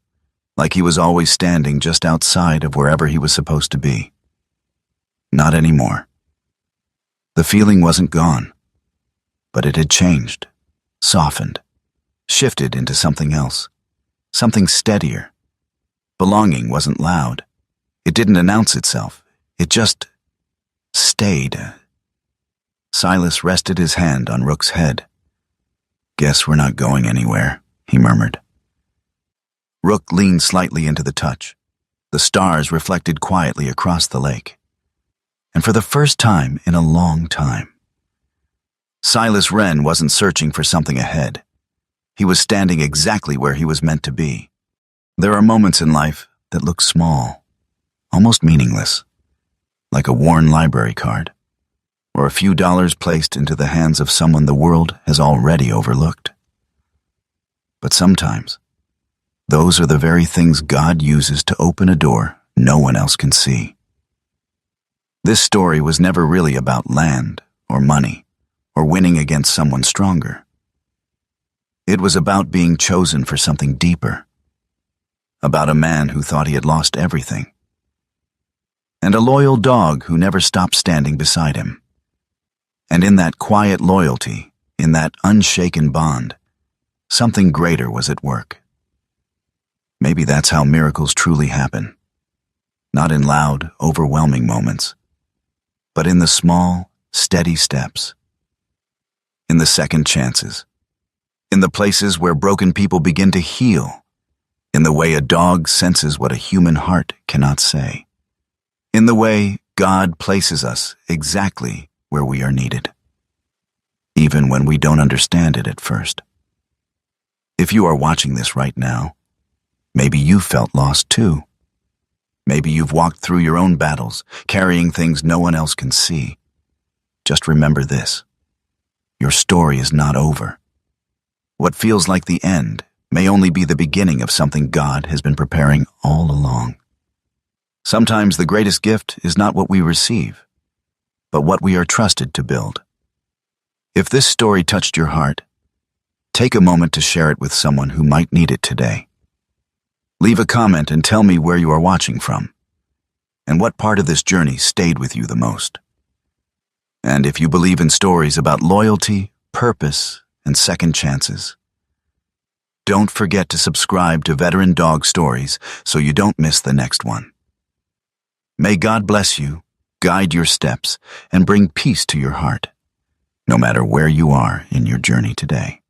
like he was always standing just outside of wherever he was supposed to be. Not anymore. The feeling wasn't gone, but it had changed, softened, shifted into something else, something steadier. Belonging wasn't loud. It didn't announce itself. It just stayed. Silas rested his hand on Rook's head. "Guess we're not going anywhere," he murmured. Rook leaned slightly into the touch. The stars reflected quietly across the lake. And for the first time in a long time, Silas Wren wasn't searching for something ahead. He was standing exactly where he was meant to be. There are moments in life that look small, almost meaningless, like a worn library card, or a few dollars placed into the hands of someone the world has already overlooked. But sometimes, those are the very things God uses to open a door no one else can see. This story was never really about land or money or winning against someone stronger. It was about being chosen for something deeper, about a man who thought he had lost everything, and a loyal dog who never stopped standing beside him. And in that quiet loyalty, in that unshaken bond, something greater was at work. Maybe that's how miracles truly happen. Not in loud, overwhelming moments, but in the small, steady steps. In the second chances. In the places where broken people begin to heal. In the way a dog senses what a human heart cannot say. In the way God places us exactly where we are needed, even when we don't understand it at first. If you are watching this right now, maybe you felt lost too. Maybe you've walked through your own battles, carrying things no one else can see. just remember this. Your story is not over. What feels like the end may only be the beginning of something God has been preparing all along. Sometimes the greatest gift is not what we receive, but what we are trusted to build. If this story touched your heart, take a moment to share it with someone who might need it today. Leave a comment and tell me where you are watching from, and what part of this journey stayed with you the most. And if you believe in stories about loyalty, purpose, and second chances, don't forget to subscribe to Veteran Dog Stories so you don't miss the next one. May God bless you, guide your steps, and bring peace to your heart, no matter where you are in your journey today.